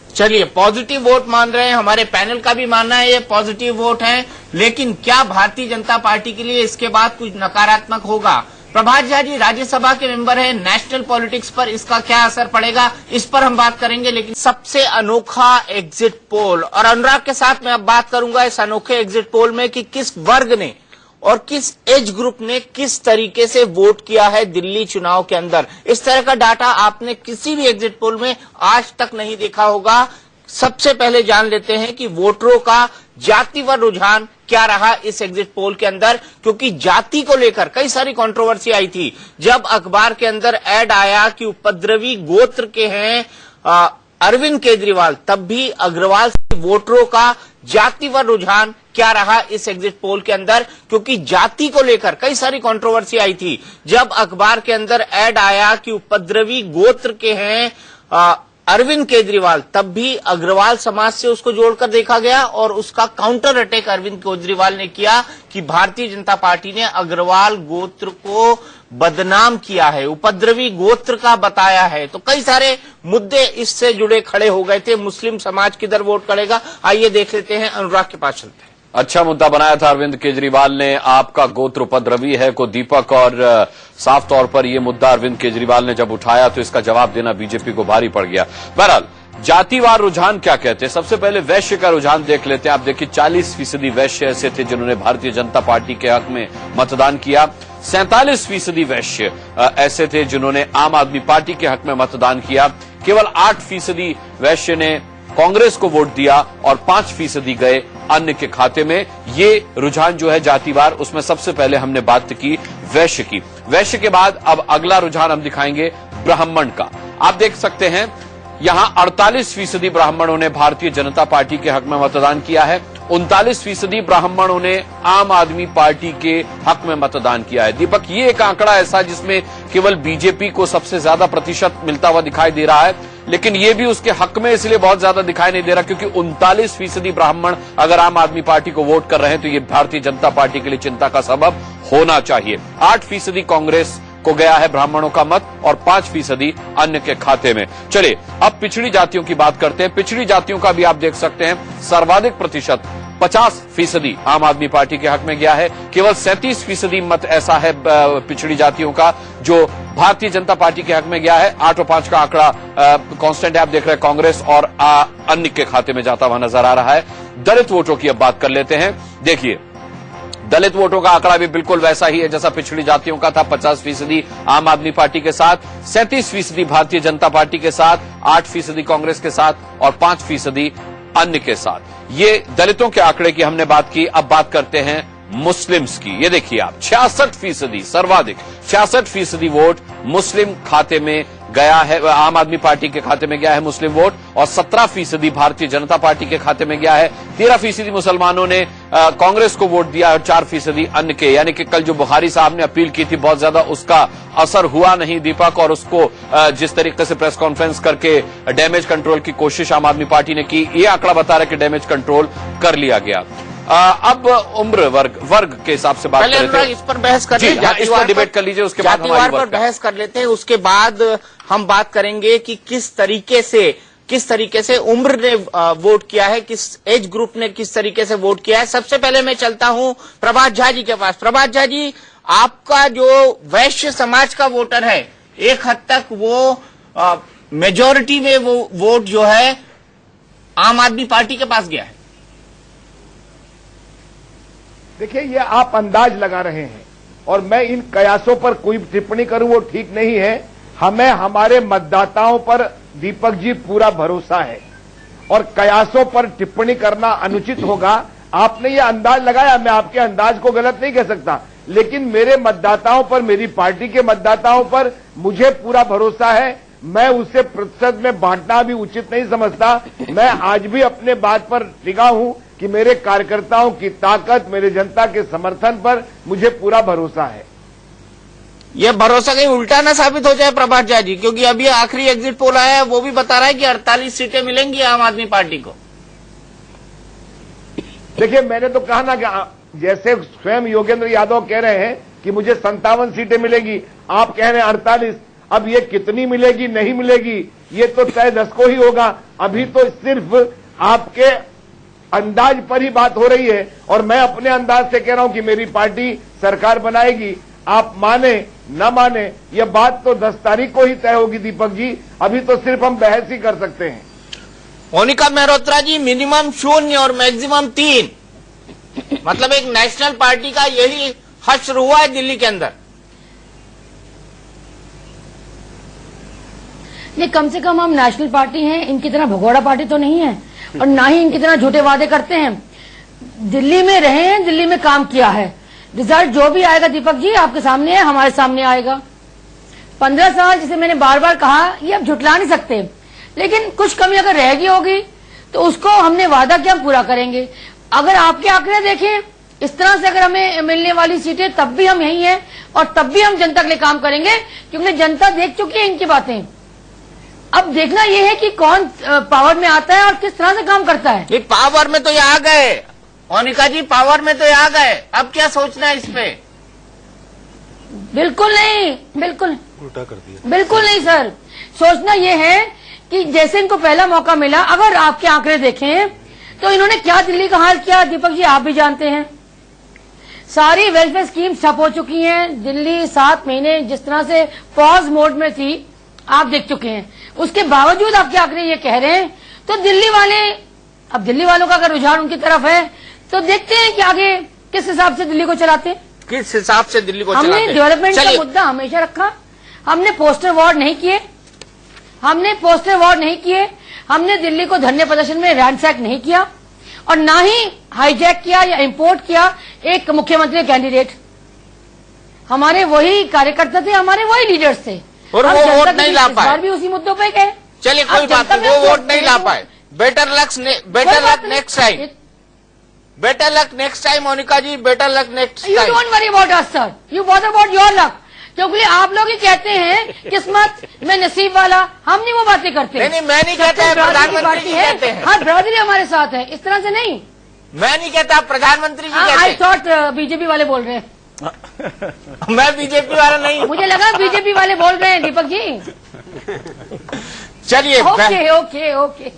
S1: चलिए, पॉजिटिव वोट मान रहे हैं, हमारे पैनल का भी मानना है ये पॉजिटिव वोट है, लेकिन क्या भारतीय जनता पार्टी के लिए इसके बाद कुछ नकारात्मक होगा? प्रभात झा जी राज्यसभा के मेंबर हैं, नेशनल पॉलिटिक्स पर इसका क्या असर पड़ेगा, इस पर हम बात करेंगे। लेकिन सबसे अनोखा एग्जिट पोल, और अनुराग के साथ मैं अब बात करूंगा इस अनोखे एग्जिट पोल में कि किस वर्ग ने और किस एज ग्रुप ने किस तरीके से वोट किया है दिल्ली चुनाव के अंदर, इस तरह का डाटा आपने किसी भी एग्जिट पोल में आज तक नहीं देखा होगा। सबसे पहले जान लेते हैं कि वोटरों का जातिवार रुझान क्या रहा इस एग्जिट पोल के अंदर, क्योंकि जाति को लेकर कई सारी कंट्रोवर्सी आई थी। जब अखबार के अंदर ऐड आया कि उपद्रवी गोत्र के हैं अरविंद केजरीवाल, तब भी अग्रवाल से वोटरों का जातिवार रुझान क्या रहा इस एग्जिट पोल के अंदर, क्योंकि जाति को लेकर कई सारी कंट्रोवर्सी आई थी। जब अखबार के अंदर ऐड आया कि उपद्रवी गोत्र के हैं अरविंद केजरीवाल, तब भी अग्रवाल समाज से उसको जोड़कर देखा गया और उसका काउंटर अटैक अरविंद केजरीवाल ने किया कि भारतीय जनता पार्टी ने अग्रवाल गोत्र को बदनाम किया है, उपद्रवी गोत्र का बताया है। तो कई सारे मुद्दे इससे जुड़े खड़े हो गए थे। मुस्लिम समाज किधर वोट करेगा, आइए देख लेते हैं, अनुराग के पास चलते हैं।
S11: अच्छा मुद्दा बनाया था अरविंद केजरीवाल ने, आपका गोत्र उपद्रवी है को दीपक, और साफ तौर पर यह मुद्दा अरविंद केजरीवाल ने जब उठाया तो इसका जवाब देना बीजेपी को भारी पड़ गया। बहरहाल जातिवार रुझान क्या कहते हैं, सबसे पहले वैश्य का रुझान देख लेते हैं। आप देखिए 40% वैश्य ऐसे थे जिन्होंने भारतीय जनता पार्टी के हक में मतदान किया, 47% वैश्य ऐसे थे जिन्होंने आम आदमी पार्टी के हक में मतदान किया, केवल 8% वैश्य ने कांग्रेस को वोट दिया और 5% गए अन्य के खाते में। ये रुझान जो है जातिवार, उसमें सबसे पहले हमने बात की वैश्य की। वैश्य के बाद अब अगला रुझान हम दिखाएंगे ब्राह्मण का। आप देख सकते हैं यहां 48% ब्राह्मणों ने भारतीय जनता पार्टी के हक में मतदान किया है, 39% ब्राह्मणों ने आम आदमी पार्टी के हक में मतदान किया है। दीपक, ये एक आंकड़ा ऐसा जिसमें केवल बीजेपी को सबसे ज्यादा प्रतिशत मिलता हुआ दिखाई दे रहा है, लेकिन ये भी उसके हक में इसलिए बहुत ज्यादा दिखाई नहीं दे रहा क्योंकि 39% ब्राह्मण अगर आम आदमी पार्टी को वोट कर रहे हैं तो ये भारतीय जनता पार्टी के लिए चिंता का सबब होना चाहिए। 8% कांग्रेस को गया है ब्राह्मणों का मत और 5% अन्य के खाते में। चलिए अब पिछड़ी जातियों की बात करते हैं। पिछड़ी जातियों का भी आप देख सकते हैं सर्वाधिक प्रतिशत 50% आम आदमी पार्टी के हक में गया है, केवल 37% मत ऐसा है पिछड़ी जातियों का जो भारतीय जनता पार्टी के हक में गया है। 8 और 5 का आंकड़ा कांस्टेंट है, आप देख रहे हैं कांग्रेस और अन्य के खाते में जाता हुआ नजर आ रहा है। दलित वोटों की अब बात कर लेते हैं। देखिए दलित वोटों का आंकड़ा भी बिल्कुल वैसा ही है जैसा पिछड़ी जातियों का था, 50% आम आदमी पार्टी के साथ, 37% भारतीय जनता पार्टी के साथ, 8% कांग्रेस के साथ और 5% अन्य के साथ। ये दलितों के आंकड़े की हमने बात की। अब बात करते हैं मुस्लिम्स की। ये देखिए आप 66% सर्वाधिक 66% वोट मुस्लिम खाते में गया है, आम आदमी पार्टी के खाते में गया है मुस्लिम वोट, और 17% भारतीय जनता पार्टी के खाते में गया है। 13% मुसलमानों ने कांग्रेस को वोट दिया और 4% अन्य के, यानी कि कल जो बुखारी साहब ने अपील की थी बहुत ज्यादा उसका असर हुआ नहीं दीपक, और उसको जिस तरीके से प्रेस कॉन्फ्रेंस करके डैमेज कंट्रोल की कोशिश आम आदमी पार्टी ने की, ये आंकड़ा बता रहा है कि डैमेज कंट्रोल कर लिया गया। अब उम्र वर्ग के हिसाब से बात करते हैं,
S1: इस पर बहस कर लीजिए,
S11: इस पर डिबेट कर लीजिए, उसके बाद
S1: जातिवार पर बहस कर लेते हैं। उसके बाद हम बात करेंगे कि किस तरीके से उम्र ने वोट किया है, किस एज ग्रुप ने किस तरीके से वोट किया है। सबसे पहले मैं चलता हूं प्रभात झा जी के पास। प्रभात झा जी, आपका जो वैश्य समाज का वोटर है, एक हद तक वो मेजॉरिटी में वो वोट जो है आम आदमी पार्टी के पास गया है।
S3: देखिए, ये आप अंदाज लगा रहे हैं और मैं इन कयासों पर कोई टिप्पणी करूं वो ठीक नहीं है। हमें हमारे मतदाताओं पर दीपक जी पूरा भरोसा है और कयासों पर टिप्पणी करना अनुचित होगा। आपने ये अंदाज लगाया, मैं आपके अंदाज को गलत नहीं कह सकता, लेकिन मेरे मतदाताओं पर, मेरी पार्टी के मतदाताओं पर मुझे पूरा भरोसा है। मैं उसे प्रतिशत में बांटना भी उचित नहीं समझता। मैं आज भी अपने बात पर टिका हूं कि मेरे कार्यकर्ताओं की ताकत, मेरे जनता के समर्थन पर मुझे पूरा भरोसा है।
S1: यह भरोसा कहीं उल्टा ना साबित हो जाए प्रभात झा जी, क्योंकि अभी आखिरी एग्जिट पोल आया है, वो भी बता रहा है कि 48 सीटें मिलेंगी आम आदमी पार्टी को।
S3: देखिए, मैंने तो कहा ना कि जैसे स्वयं योगेंद्र यादव कह रहे हैं कि मुझे 57 सीटें मिलेगी, आप कह रहे हैं 48। अब ये कितनी मिलेगी नहीं मिलेगी ये तो तय 10 को ही होगा। अभी तो सिर्फ आपके अंदाज पर ही बात हो रही है और मैं अपने अंदाज से कह रहा हूं कि मेरी पार्टी सरकार बनाएगी। आप माने न माने यह बात तो 10 तारीख को ही तय होगी दीपक जी, अभी तो सिर्फ हम बहस ही कर सकते हैं।
S1: मोनिका मेहरोत्रा जी, मिनिमम 0 और मैक्सिमम 3, मतलब एक नेशनल पार्टी का यही हश्र हुआ है दिल्ली के अंदर।
S14: नहीं, कम से कम हम नेशनल पार्टी हैं, इनकी तरह भगोड़ा पार्टी तो नहीं है और ना ही इनकी तरह झूठे वादे करते हैं। दिल्ली में रहे हैं, दिल्ली में काम किया है, रिजल्ट जो भी आएगा दीपक जी आपके सामने है, हमारे सामने आएगा। 15 साल जिसे मैंने बार बार कहा, ये अब झुटला नहीं सकते, लेकिन कुछ कमी अगर रह गई होगी तो उसको हमने वादा किया पूरा करेंगे। अगर आपके आंकड़े देखें, इस तरह से अगर हमें मिलने वाली सीटें, तब भी हम यही हैं और तब भी हम जनता के लिए काम करेंगे, क्योंकि जनता देख चुकी है इनकी बातें। अब देखना यह है कि कौन पावर में आता है और किस तरह से काम करता है।
S1: ये पावर में तो ये आ गए मोनिका जी, पावर में तो ये आ गए, अब क्या सोचना है इस पे?
S14: बिल्कुल नहीं, बिल्कुल
S7: उल्टा कर दिया।
S14: बिल्कुल नहीं सर, सोचना यह है कि जैसे इनको पहला मौका मिला, अगर आपके आंकड़े देखें तो इन्होंने क्या दिल्ली का हाल किया दीपक जी आप भी जानते हैं। सारी वेलफेयर स्कीम ठप हो चुकी हैं। दिल्ली 7 महीने जिस तरह से पॉज मोड में थी आप देख चुके हैं। उसके बावजूद आपके आंकड़े ये कह रहे हैं, तो दिल्ली वाले, अब दिल्ली वालों का अगर रुझान उनकी तरफ है तो देखते हैं कि आगे किस हिसाब से दिल्ली को चलाते हैं,
S1: किस हिसाब से दिल्ली को चलाते हैं।
S14: हमने डेवलपमेंट का मुद्दा हमेशा रखा, हमने पोस्टर वॉर नहीं किए, हमने दिल्ली को धरने प्रदर्शन में रैंसैक नहीं किया और ना ही हाईजैक किया या इंपोर्ट किया एक मुख्यमंत्री कैंडिडेट। हमारे वही कार्यकर्ता थे, हमारे वही लीडर्स थे
S1: और वो वोट नहीं ला पाए,
S14: भी उसी मुद्दों पे गए।
S1: चलिए कोई बात नहीं, वो वोट नहीं ला पाए। Better luck next time, better luck next time Monika ji, better luck next time.
S14: You don't worry about us sir, you bother about your luck, क्योंकि आप लोग ही कहते हैं किस्मत में नसीब वाला, हम नहीं वो बातें करते।
S1: नहीं, मैं नहीं कहता, प्रधानमंत्री जी कहते हैं।
S14: हाँ, ब्रदरी हमारे साथ है, इस तरह से नहीं।
S1: मैं नहीं कहता, प्रधानमंत्री जी कहते हैं।
S14: आई थॉट बीजेपी वाले बोल रहे हैं।
S1: मैं बीजेपी वाला नहीं,
S14: मुझे लगा बीजेपी वाले बोल रहे हैं दीपक जी।
S1: चलिए
S14: ओके ओके ओके,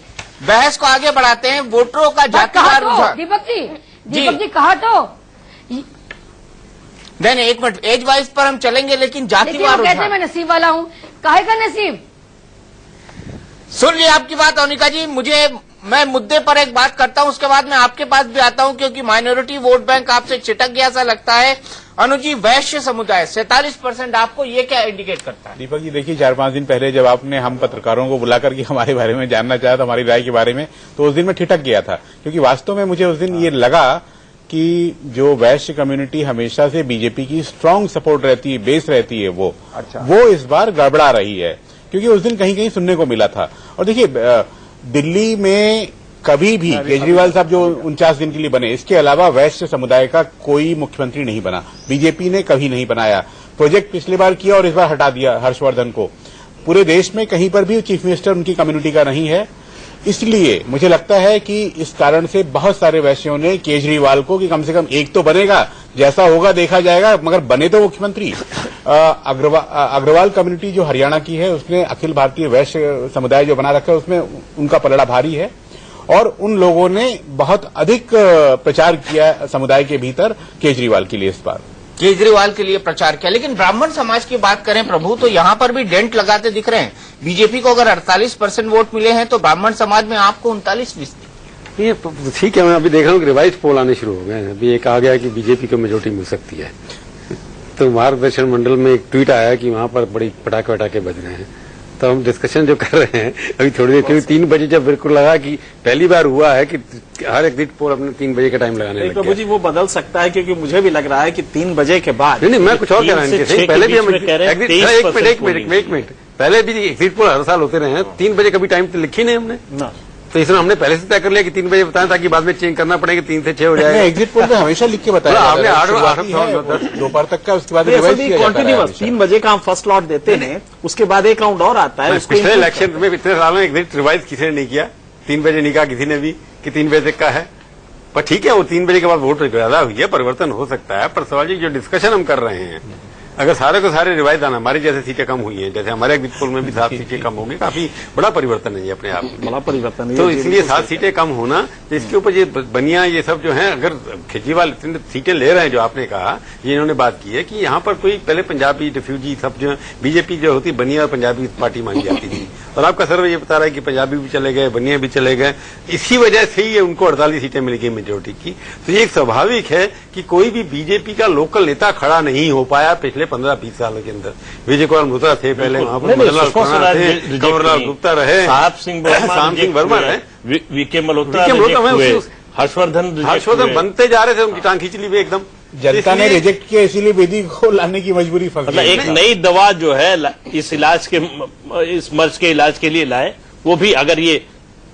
S1: बहस को आगे बढ़ाते हैं। वोटरों का जातिवार रुझान।
S14: दीपक जी कहा तो
S1: नहीं, एक मिनट, एज वाइज पर हम चलेंगे, लेकिन जातिवार
S14: कहते हैं मैं नसीब वाला हूँ, काहे का नसीब?
S1: सुन लिया आपकी बात मोनिका जी। मैं मुद्दे पर एक बात करता हूं, उसके बाद मैं आपके पास भी आता हूं, क्योंकि माइनॉरिटी वोट बैंक आपसे चिटक गया सा लगता है। अनुज जी, वैश्य समुदाय 47% आपको ये क्या इंडिकेट करता है?
S4: दीपक जी देखिए, 4-5 दिन पहले जब आपने हम पत्रकारों को बुलाकर के हमारे बारे में जानना चाहा था, हमारी राय के बारे में, तो उस दिन मैं ठिठक गया था, क्योंकि वास्तव में मुझे उस दिन ये लगा कि जो वैश्य कम्युनिटी हमेशा से बीजेपी की स्ट्रांग सपोर्ट रहती है, बेस रहती है, वो इस बार गड़बड़ा रही है, क्योंकि उस दिन कहीं कहीं सुनने को मिला था। और देखिए, दिल्ली में कभी भी केजरीवाल साहब जो 49 दिन के लिए बने, इसके अलावा वैश्य समुदाय का कोई मुख्यमंत्री नहीं बना, बीजेपी ने कभी नहीं बनाया। प्रोजेक्ट पिछली बार किया और इस बार हटा दिया हर्षवर्धन को। पूरे देश में कहीं पर भी चीफ मिनिस्टर उनकी कम्युनिटी का नहीं है। इसलिए मुझे लगता है कि इस कारण से बहुत सारे वैश्यों ने केजरीवाल को कि कम से कम एक तो बनेगा, जैसा होगा देखा जाएगा, मगर बने तो मुख्यमंत्री। अग्रवाल कम्युनिटी जो हरियाणा की है, उसने अखिल भारतीय वैश्य समुदाय जो बना रखा है, उसमें उनका पलड़ा भारी है और उन लोगों ने बहुत अधिक प्रचार किया समुदाय के भीतर केजरीवाल के लिए, इस बार
S1: केजरीवाल के लिए प्रचार किया। लेकिन ब्राह्मण समाज की बात करें प्रभु, तो यहाँ पर भी डेंट लगाते दिख रहे हैं। बीजेपी को अगर 48% वोट मिले हैं तो ब्राह्मण समाज में आपको 39
S7: ये ठीक है। मैं अभी देख रहा हूँ कि रिवाइज पोल आने शुरू हो गए हैं। अभी एक आ गया कि बीजेपी को मेजोरिटी मिल सकती है। तो मार्गदर्शन मंडल में एक ट्वीट आया कि वहां पर बड़ी पटाखे बज रहे हैं। तो हम डिस्कशन जो कर रहे हैं अभी थोड़ी देर, क्योंकि 3 बजे जब बिल्कुल लगा कि पहली बार हुआ है कि हर एक एग्जिट पोल अपने 3 बजे का टाइम लगाने लग गया।
S8: प्रभु जी वो बदल सकता है, क्योंकि मुझे भी लग रहा है कि 3 बजे के बाद
S7: नहीं, मैं कुछ और कह रहा हूँ। पहले भी हम एक मिनट पहले भी एग्जिट पोल हर साल होते रहे हैं। 3 बजे कभी टाइम तो लिखी नहीं हमने, तो इसमें हमने पहले से तय कर लिया कि 3 बजे बताएं, ताकि बाद में चेंज करना पड़ेगा, 3 से 6 हो जाएगा।
S4: एग्जिट पोल में हमेशा लिख के बताया
S7: आपने 8
S4: दोपहर तक का, उसके बाद
S8: कंटिन्यूअस 3 बजे का हम फर्स्ट लॉट देते हैं, उसके बाद एक राउंड और आता है।
S7: पिछले इलेक्शन में इतने सालों में एग्जिट रिवाइज किसी ने नहीं किया, 3 बजे नहीं कहा किसी ने भी कि 3 बजे तक का है। पर ठीक है, वो 3 बजे के बाद वोट ज्यादा हुई है, परिवर्तन हो सकता है। पर सवाल जी जो डिस्कशन हम कर रहे हैं, अगर सारे को सारे रिवाइज आना, हमारी जैसे सीटें कम हुई हैं, जैसे हमारे एग्जिट पोल में भी 7 सीटें कम होंगी, काफी बड़ा परिवर्तन है ये अपने आप में,
S8: बड़ा परिवर्तन है।
S7: तो इसलिए 7 सीटें कम होना, तो इसके ऊपर ये बनिया ये सब जो है, अगर केजरीवाल इतनी सीटें ले रहे हैं, जो आपने कहा, ये इन्होंने बात की है कि यहाँ पर कोई पहले पंजाबी डिफ्यूजी सब जो बीजेपी जो होती बनिया और पंजाबी पार्टी मानी जाती थी, और आपका सर्वे ये बता रहा है कि पंजाबी भी चले गए, बनिया भी चले गए, इसी वजह से ही ये उनको 48 सीटें मिल गई मेजोरिटी की। तो ये एक स्वाभाविक है कि कोई भी बीजेपी का लोकल नेता खड़ा नहीं हो पाया पिछले 15-20 सालों के अंदर। विजय कुमार मल्होत्रा थे पहले, वहां पर मदनलाल खुराना थे, कंवरलाल गुप्ता रहे,
S9: साहब सिंह
S7: वर्मा रहे,
S9: वीके मल्होत्रा,
S7: हर्षवर्धन बनते जा रहे थे, उनकी टांग खींच ली भी एकदम।
S4: जनता ने रिजेक्ट किया, इसीलिए बेदी को लाने की मजबूरी फंस
S9: मतलब एक नई दवा जो है इस मर्ज के इलाज के लिए लाए, वो भी अगर ये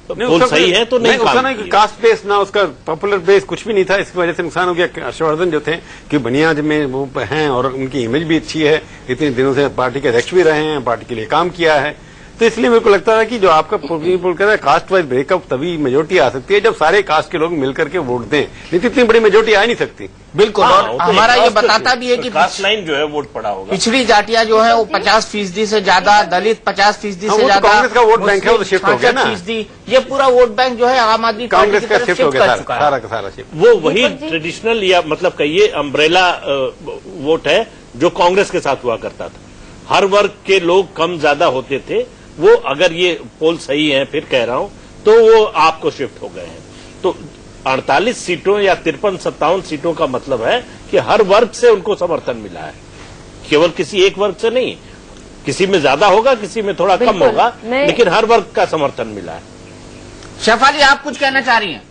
S9: पोल सही है तो नहीं
S7: उसका ना कास्ट बेस ना उसका पॉपुलर बेस कुछ भी नहीं था, इसकी वजह से नुकसान हो गया। हर्षवर्धन जो थे कि बनियाद में वो हैं और उनकी इमेज भी अच्छी है, इतने दिनों से पार्टी के अध्यक्ष भी रहे हैं, पार्टी के लिए काम किया है, तो इसलिए मेरे को लगता है कि जो आपका पोल कर रहा है कास्ट वाइज ब्रेकअप तभी मेजोरिटी आ सकती है जब सारे कास्ट के लोग मिलकर के वोट दें, नहीं तो इतनी बड़ी मेजोरिटी आ नहीं सकती।
S1: बिल्कुल। और हमारा ये बताता भी है कि
S9: कास्ट लाइन जो है वोट पड़ा होगा,
S1: पिछड़ी जातियां जो है वो 50% से ज्यादा, दलित 50% से ज्यादा,
S7: कांग्रेस का वोट बैंक है वो तो शिफ्ट हो गया ना,
S1: ये पूरा वोट बैंक जो है आम आदमी
S7: कांग्रेस का शिफ्ट हो गया, सारा का सारा शिफ्ट।
S9: वो वही ट्रेडिशनल या मतलब कहिए अम्ब्रेला वोट है जो कांग्रेस के साथ हुआ करता था। हर वर्ग के लोग कम ज्यादा होते थे, वो अगर ये पोल सही है फिर कह रहा हूं तो वो आपको शिफ्ट हो गए हैं। तो 48 सीटों या 53-57 सीटों का मतलब है कि हर वर्ग से उनको समर्थन मिला है, केवल किसी एक वर्ग से नहीं। किसी में ज्यादा होगा, किसी में थोड़ा कम होगा, लेकिन हर वर्ग का समर्थन मिला है।
S1: शेफाली, आप कुछ कहना चाह रही हैं?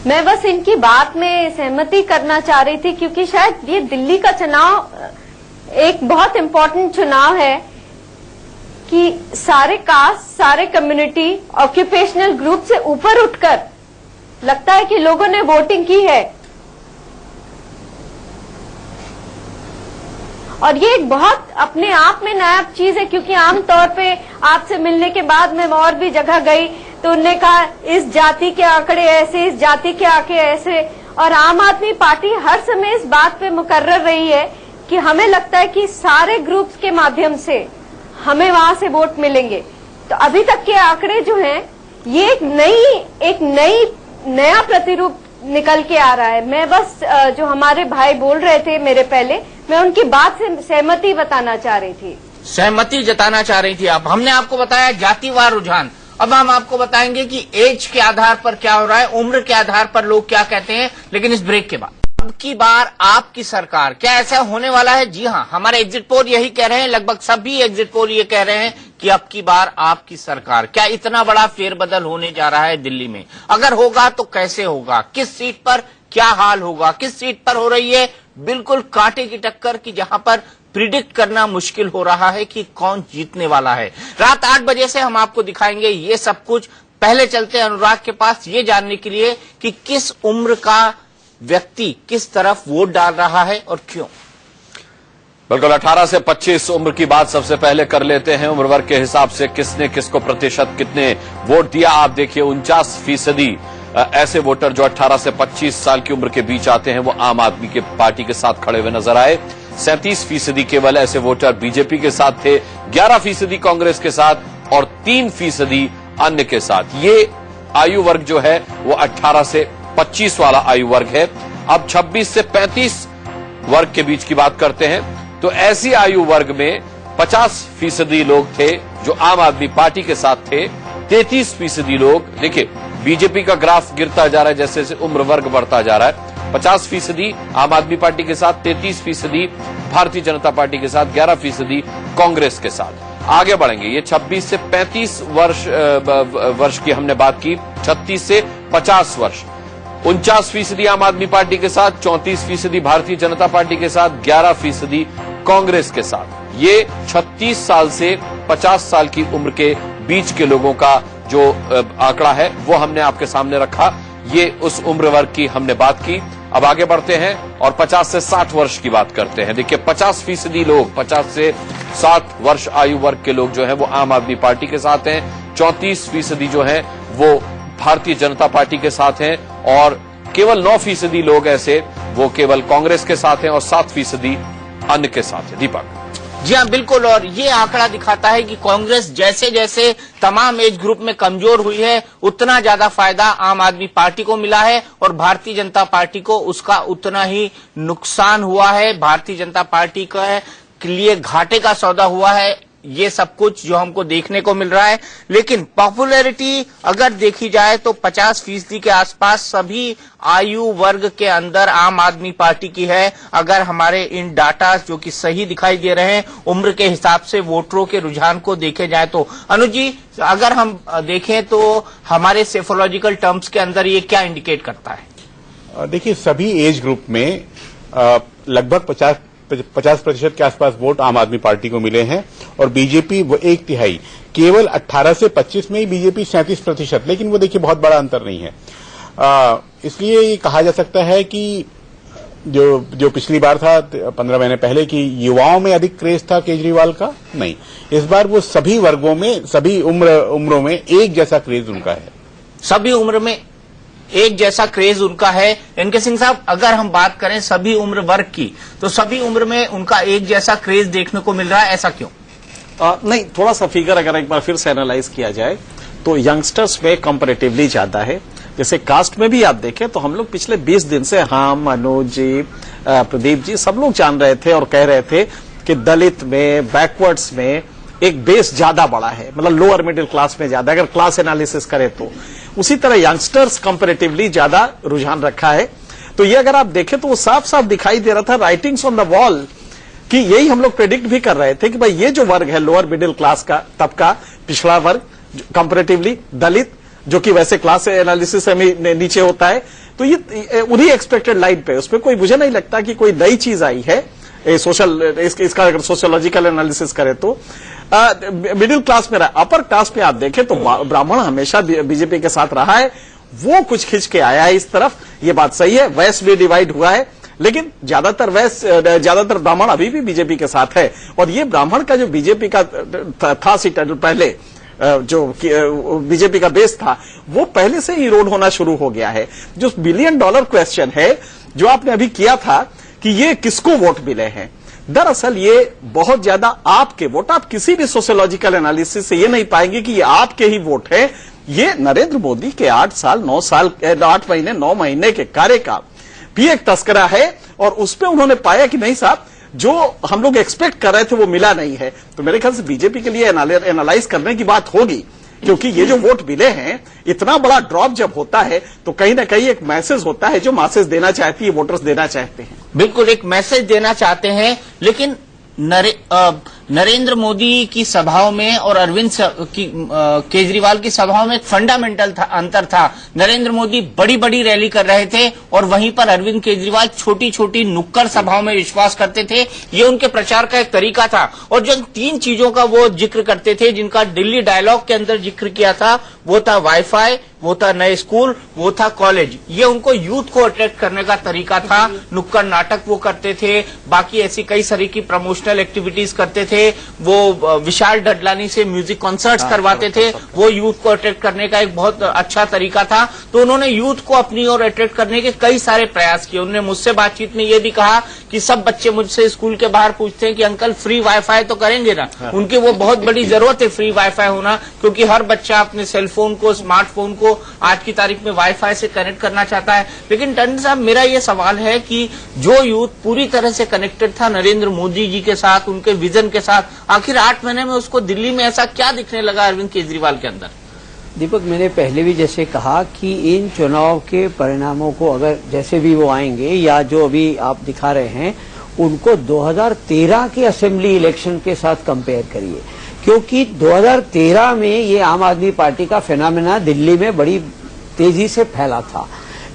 S13: मैं बस इनकी बात में सहमति करना चाह रही थी, क्योंकि शायद ये दिल्ली का चुनाव एक बहुत इम्पोर्टेंट चुनाव है कि सारे कास्ट, सारे कम्युनिटी, ऑक्यूपेशनल ग्रुप से ऊपर उठकर लगता है कि लोगों ने वोटिंग की है। और ये एक बहुत अपने आप में नायाब चीज है, क्योंकि आमतौर पे आपसे मिलने के बाद मैं और भी जगह गई तो उन्होंने कहा इस जाति के आंकड़े ऐसे, इस जाति के आंकड़े ऐसे, और आम आदमी पार्टी हर समय इस बात पे मुकर्रर रही है कि हमें लगता है कि सारे ग्रुप्स के माध्यम से हमें वहां से वोट मिलेंगे। तो अभी तक के आंकड़े जो हैं ये एक नया प्रतिरूप निकल के आ रहा है। मैं बस जो हमारे भाई बोल रहे थे मेरे पहले, मैं उनकी बात से सहमति बताना चाह रही थी।
S1: सहमति जताना चाह रही थी आप। हमने आपको बताया जातिवार रुझान, अब हम आपको बताएंगे कि एज के आधार पर क्या हो रहा है, उम्र के आधार पर लोग क्या कहते हैं, लेकिन इस ब्रेक के बाद। अब की बार आपकी सरकार, क्या ऐसा होने वाला है? जी हां, हमारे एग्जिट पोल यही कह रहे हैं, लगभग सभी एग्जिट पोल ये कह रहे हैं कि अब की बार आपकी सरकार। क्या इतना बड़ा फेरबदल होने जा रहा है दिल्ली में? अगर होगा तो कैसे होगा, किस सीट पर क्या हाल होगा, किस सीट पर हो रही है बिल्कुल कांटे की टक्कर की, जहां पर प्रिडिक्ट करना मुश्किल हो रहा है कि कौन जीतने वाला है। रात 8 बजे से हम आपको दिखाएंगे ये सब कुछ। पहले चलते हैं अनुराग के पास ये जानने के लिए कि किस उम्र का व्यक्ति किस तरफ वोट डाल रहा है और क्यों।
S11: बिल्कुल, 18 से 25 उम्र की बात सबसे पहले कर लेते हैं। उम्र वर्ग के हिसाब से किसने किसको प्रतिशत कितने वोट दिया, आप देखिए 49% ऐसे वोटर जो 18 से 25 साल की उम्र के बीच आते हैं वो आम आदमी के पार्टी के साथ खड़े हुए नजर आए। 37% केवल ऐसे वोटर बीजेपी के साथ थे, 11% कांग्रेस के साथ और 3% अन्य के साथ। ये आयु वर्ग जो है वो 18 से 25 वाला आयु वर्ग है। अब 26 से 35 वर्ग के बीच की बात करते हैं तो ऐसी आयु वर्ग में 50% लोग थे जो आम आदमी पार्टी के साथ थे, 33% लोग, देखिए बीजेपी का ग्राफ गिरता जा रहा है जैसे जैसे उम्र वर्ग बढ़ता जा रहा है। 50% आम आदमी पार्टी के साथ, 33% भारतीय जनता पार्टी के साथ, 11% कांग्रेस के साथ। आगे बढ़ेंगे, ये 26 से 35 वर्ष की हमने बात की, 36 से 50 वर्ष 49% आम आदमी पार्टी के साथ, 34% भारतीय जनता पार्टी के साथ, 11% कांग्रेस के साथ। ये 36 साल से 50 साल की उम्र के बीच के लोगों का जो आंकड़ा है वो हमने आपके सामने रखा। ये उस उम्र वर्ग की हमने बात की। अब आगे बढ़ते हैं और 50 से 60 वर्ष की बात करते हैं। देखिए 50% लोग, 50 से 60 वर्ष आयु वर्ग के लोग जो हैं वो आम आदमी पार्टी के साथ हैं, 34% जो हैं वो भारतीय जनता पार्टी के साथ हैं और केवल 9% लोग ऐसे वो केवल कांग्रेस के साथ हैं और 7% अन्य के साथ है। दीपक
S1: जी हाँ, बिल्कुल। और ये आंकड़ा दिखाता है कि कांग्रेस जैसे जैसे तमाम एज ग्रुप में कमजोर हुई है उतना ज्यादा फायदा आम आदमी पार्टी को मिला है और भारतीय जनता पार्टी को उसका उतना ही नुकसान हुआ है। भारतीय जनता पार्टी का लिए घाटे का सौदा हुआ है, ये सब कुछ जो हमको देखने को मिल रहा है। लेकिन पॉपुलैरिटी अगर देखी जाए तो 50% के आसपास सभी आयु वर्ग के अंदर आम आदमी पार्टी की है। अगर हमारे इन डाटा जो कि सही दिखाई दे रहे हैं उम्र के हिसाब से वोटरों के रुझान को देखे जाए तो अनुज जी, अगर हम देखें तो हमारे सेफोलॉजिकल टर्म्स के अंदर ये क्या इंडिकेट करता है?
S4: देखिए, सभी एज ग्रुप में लगभग 50% के आसपास वोट आम आदमी पार्टी को मिले हैं और बीजेपी वो 1/3। केवल 18 से 25 में ही बीजेपी 37%, लेकिन वो देखिए बहुत बड़ा अंतर नहीं है। इसलिए ये कहा जा सकता है कि जो पिछली बार था 15 महीने पहले कि युवाओं में अधिक क्रेज था केजरीवाल का, नहीं, इस बार वो सभी वर्गों में, सभी उम्रों में एक जैसा क्रेज उनका है।
S1: सभी उम्र में एक जैसा क्रेज उनका है। एनके सिंह साहब, अगर हम बात करें सभी उम्र वर्ग की तो सभी उम्र में उनका एक जैसा क्रेज देखने को मिल रहा है, ऐसा क्यों?
S8: नहीं, थोड़ा सा फिगर अगर एक बार फिर से एनालाइज किया जाए तो यंगस्टर्स में कंपैरेटिवली ज्यादा है। जैसे कास्ट में भी आप देखें तो हम लोग पिछले 20 दिन से, हम, अनुज जी, प्रदीप जी, सब लोग जान रहे थे और कह रहे थे कि दलित में, बैकवर्ड्स में एक बेस ज्यादा बड़ा है, मतलब लोअर मिडिल क्लास में ज्यादा, अगर क्लास एनालिसिस करें तो। उसी तरह यंगस्टर्स कंपैरेटिवली ज्यादा रुझान रखा है। तो ये अगर आप देखें तो वो साफ साफ दिखाई दे रहा था राइटिंग्स ऑन द वॉल कि यही हम लोग प्रेडिक्ट भी कर रहे थे कि भाई ये जो वर्ग है लोअर मिडिल क्लास का तबका, पिछड़ा वर्ग, कंपैरेटिवली दलित, जो कि वैसे क्लास एनालिसिस में नीचे होता है, तो ये उन्हीं एक्सपेक्टेड लाइन पे, उसमें कोई मुझे नहीं लगता कि कोई नई चीज आई है। इसका अगर सोशियोलॉजिकल एनालिसिस करें तो मिडिल क्लास में रहा, अपर क्लास में आप देखें तो ब्राह्मण हमेशा बीजेपी के साथ रहा है, वो कुछ खिंच के आया है इस तरफ, ये बात सही है। वेस्ट भी डिवाइड हुआ है, लेकिन ज्यादातर ब्राह्मण अभी भी बीजेपी के साथ है। और ये ब्राह्मण का जो बीजेपी का था सीट पहले, जो बीजेपी का बेस था, वो पहले से ही इरोड होना शुरू हो गया है। जो $1 बिलियन क्वेश्चन है जो आपने अभी किया था कि ये किसको वोट मिले हैं, दरअसल ये बहुत ज्यादा आपके वोट, आप किसी भी सोशियोलॉजिकल एनालिसिस से ये नहीं पाएंगे कि ये आपके ही वोट है। ये नरेंद्र मोदी के 8 महीने 9 महीने के कार्यकाल भी एक तस्करा है और उसपे उन्होंने पाया कि नहीं साहब, जो हम लोग एक्सपेक्ट कर रहे थे वो मिला नहीं है। तो मेरे ख्याल से बीजेपी के लिए एनालाइज करने की बात होगी, क्योंकि ये जो वोट मिले हैं, इतना बड़ा ड्रॉप जब होता है तो कहीं ना कहीं एक मैसेज होता है जो मैसेज देना चाहती है, वोटर्स देना चाहते हैं।
S1: बिल्कुल एक मैसेज देना चाहते हैं, लेकिन नरेंद्र मोदी की सभाओं में और अरविंद केजरीवाल की सभाओं में एक फंडामेंटल अंतर था। नरेंद्र मोदी बड़ी बड़ी रैली कर रहे थे और वहीं पर अरविंद केजरीवाल छोटी छोटी नुक्कड़ सभाओं में विश्वास करते थे। ये उनके प्रचार का एक तरीका था। और जिन 3 चीजों का वो जिक्र करते थे, जिनका दिल्ली डायलॉग के अंदर जिक्र किया था, वो था वाईफाई, वो था नए स्कूल, वो था कॉलेज। ये उनको यूथ को अट्रैक्ट करने का तरीका था। नुक्कड़ नाटक वो करते थे, बाकी ऐसी कई सारी की प्रमोशनल एक्टिविटीज करते थे। वो विशाल डडलानी से म्यूजिक कॉन्सर्ट्स करवाते थे। वो यूथ को अट्रैक्ट करने का एक बहुत अच्छा तरीका था। तो उन्होंने यूथ को अपनी ओर अट्रैक्ट करने के कई सारे प्रयास किए। उन्होंने मुझसे बातचीत में ये भी कहा कि सब बच्चे मुझसे स्कूल के बाहर पूछते हैं कि अंकल फ्री वाईफाई तो करेंगे ना। उनकी वो बहुत बड़ी जरूरत है फ्री वाईफाई होना, क्योंकि हर बच्चा अपने सेलफोन को, स्मार्टफोन को आज की तारीख में वाईफाई से कनेक्ट करना चाहता है। लेकिन टंडन साहब, मेरा ये सवाल है कि जो यूथ पूरी तरह से कनेक्टेड था नरेंद्र मोदी जी के साथ, उनके विजन के साथ, आखिर 8 महीने में उसको दिल्ली में ऐसा क्या दिखने लगा अरविंद केजरीवाल के अंदर?
S10: दीपक, मैंने पहले भी जैसे कहा कि इन चुनाव के परिणामों को अगर जैसे भी वो आएंगे या जो अभी आप दिखा रहे हैं, उनको 2013 के असेंबली इलेक्शन के साथ कंपेयर करिए, क्योंकि 2013 में ये आम आदमी पार्टी का फेनोमेना दिल्ली में बड़ी तेजी से फैला था।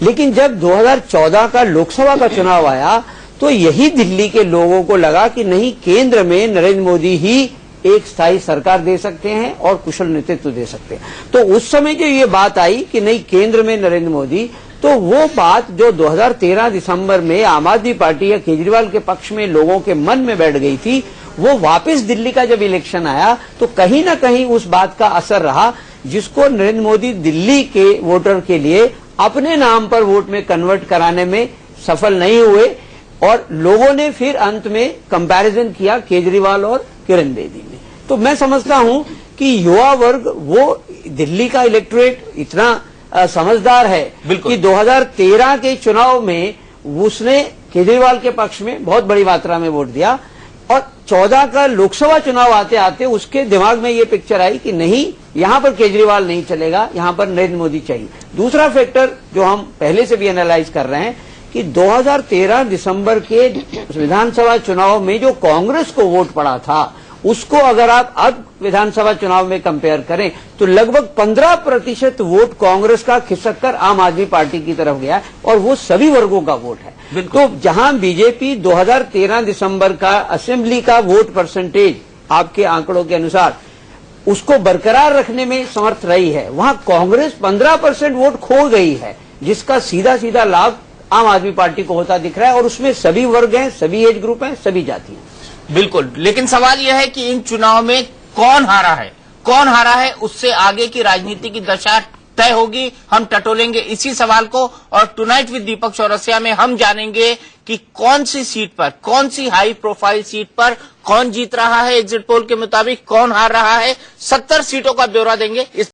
S10: लेकिन जब 2014 का लोकसभा का चुनाव आया तो यही दिल्ली के लोगों को लगा कि नहीं, केंद्र में नरेंद्र मोदी ही एक स्थायी सरकार दे सकते हैं और कुशल नेतृत्व दे सकते हैं। तो उस समय जो ये बात आई कि नहीं, केंद्र में नरेंद्र मोदी, तो वो बात जो 2013 दिसंबर में आम आदमी पार्टी या केजरीवाल के पक्ष में लोगों के मन में बैठ गई थी, वो वापस दिल्ली का जब इलेक्शन आया तो कहीं ना कहीं उस बात का असर रहा, जिसको नरेंद्र मोदी दिल्ली के वोटर के लिए अपने नाम पर वोट में कन्वर्ट कराने में सफल नहीं हुए। और लोगों ने फिर अंत में कंपैरिजन किया केजरीवाल और किरण बेदी में। तो मैं समझता हूं कि युवा वर्ग, वो दिल्ली का इलेक्टोरेट इतना समझदार है कि 2013 के चुनाव में उसने केजरीवाल के पक्ष में बहुत बड़ी मात्रा में वोट दिया और 14 का लोकसभा चुनाव आते आते उसके दिमाग में ये पिक्चर आई कि नहीं, यहां पर केजरीवाल नहीं चलेगा, यहां पर नरेंद्र मोदी चाहिए। दूसरा फैक्टर जो हम पहले से भी एनालाइज कर रहे हैं कि 2013 दिसंबर के विधानसभा चुनाव में जो कांग्रेस को वोट पड़ा था, उसको अगर आप अब विधानसभा चुनाव में कंपेयर करें तो लगभग 15% वोट कांग्रेस का खिसक कर आम आदमी पार्टी की तरफ गया और वो सभी वर्गों का वोट है। तो जहां बीजेपी 2013 दिसंबर का असेंबली का वोट परसेंटेज आपके आंकड़ों के अनुसार उसको बरकरार रखने में समर्थ रही है, वहां कांग्रेस 15% वोट खो गई है, जिसका सीधा सीधा लाभ आम आदमी पार्टी को होता दिख रहा है। और उसमें सभी वर्ग हैं, सभी एज ग्रुप हैं, सभी जाति हैं।
S1: बिल्कुल, लेकिन सवाल यह है कि इन चुनाव में कौन हारा है, कौन हारा है, उससे आगे की राजनीति की दशा तय होगी। हम टटोलेंगे इसी सवाल को और टुनाइट विद दीपक चौरसिया में हम जानेंगे कि कौन सी सीट पर, कौन सी हाई प्रोफाइल सीट पर कौन जीत रहा है एग्जिट पोल के मुताबिक, कौन हार रहा है। 70 सीटों का ब्यौरा देंगे।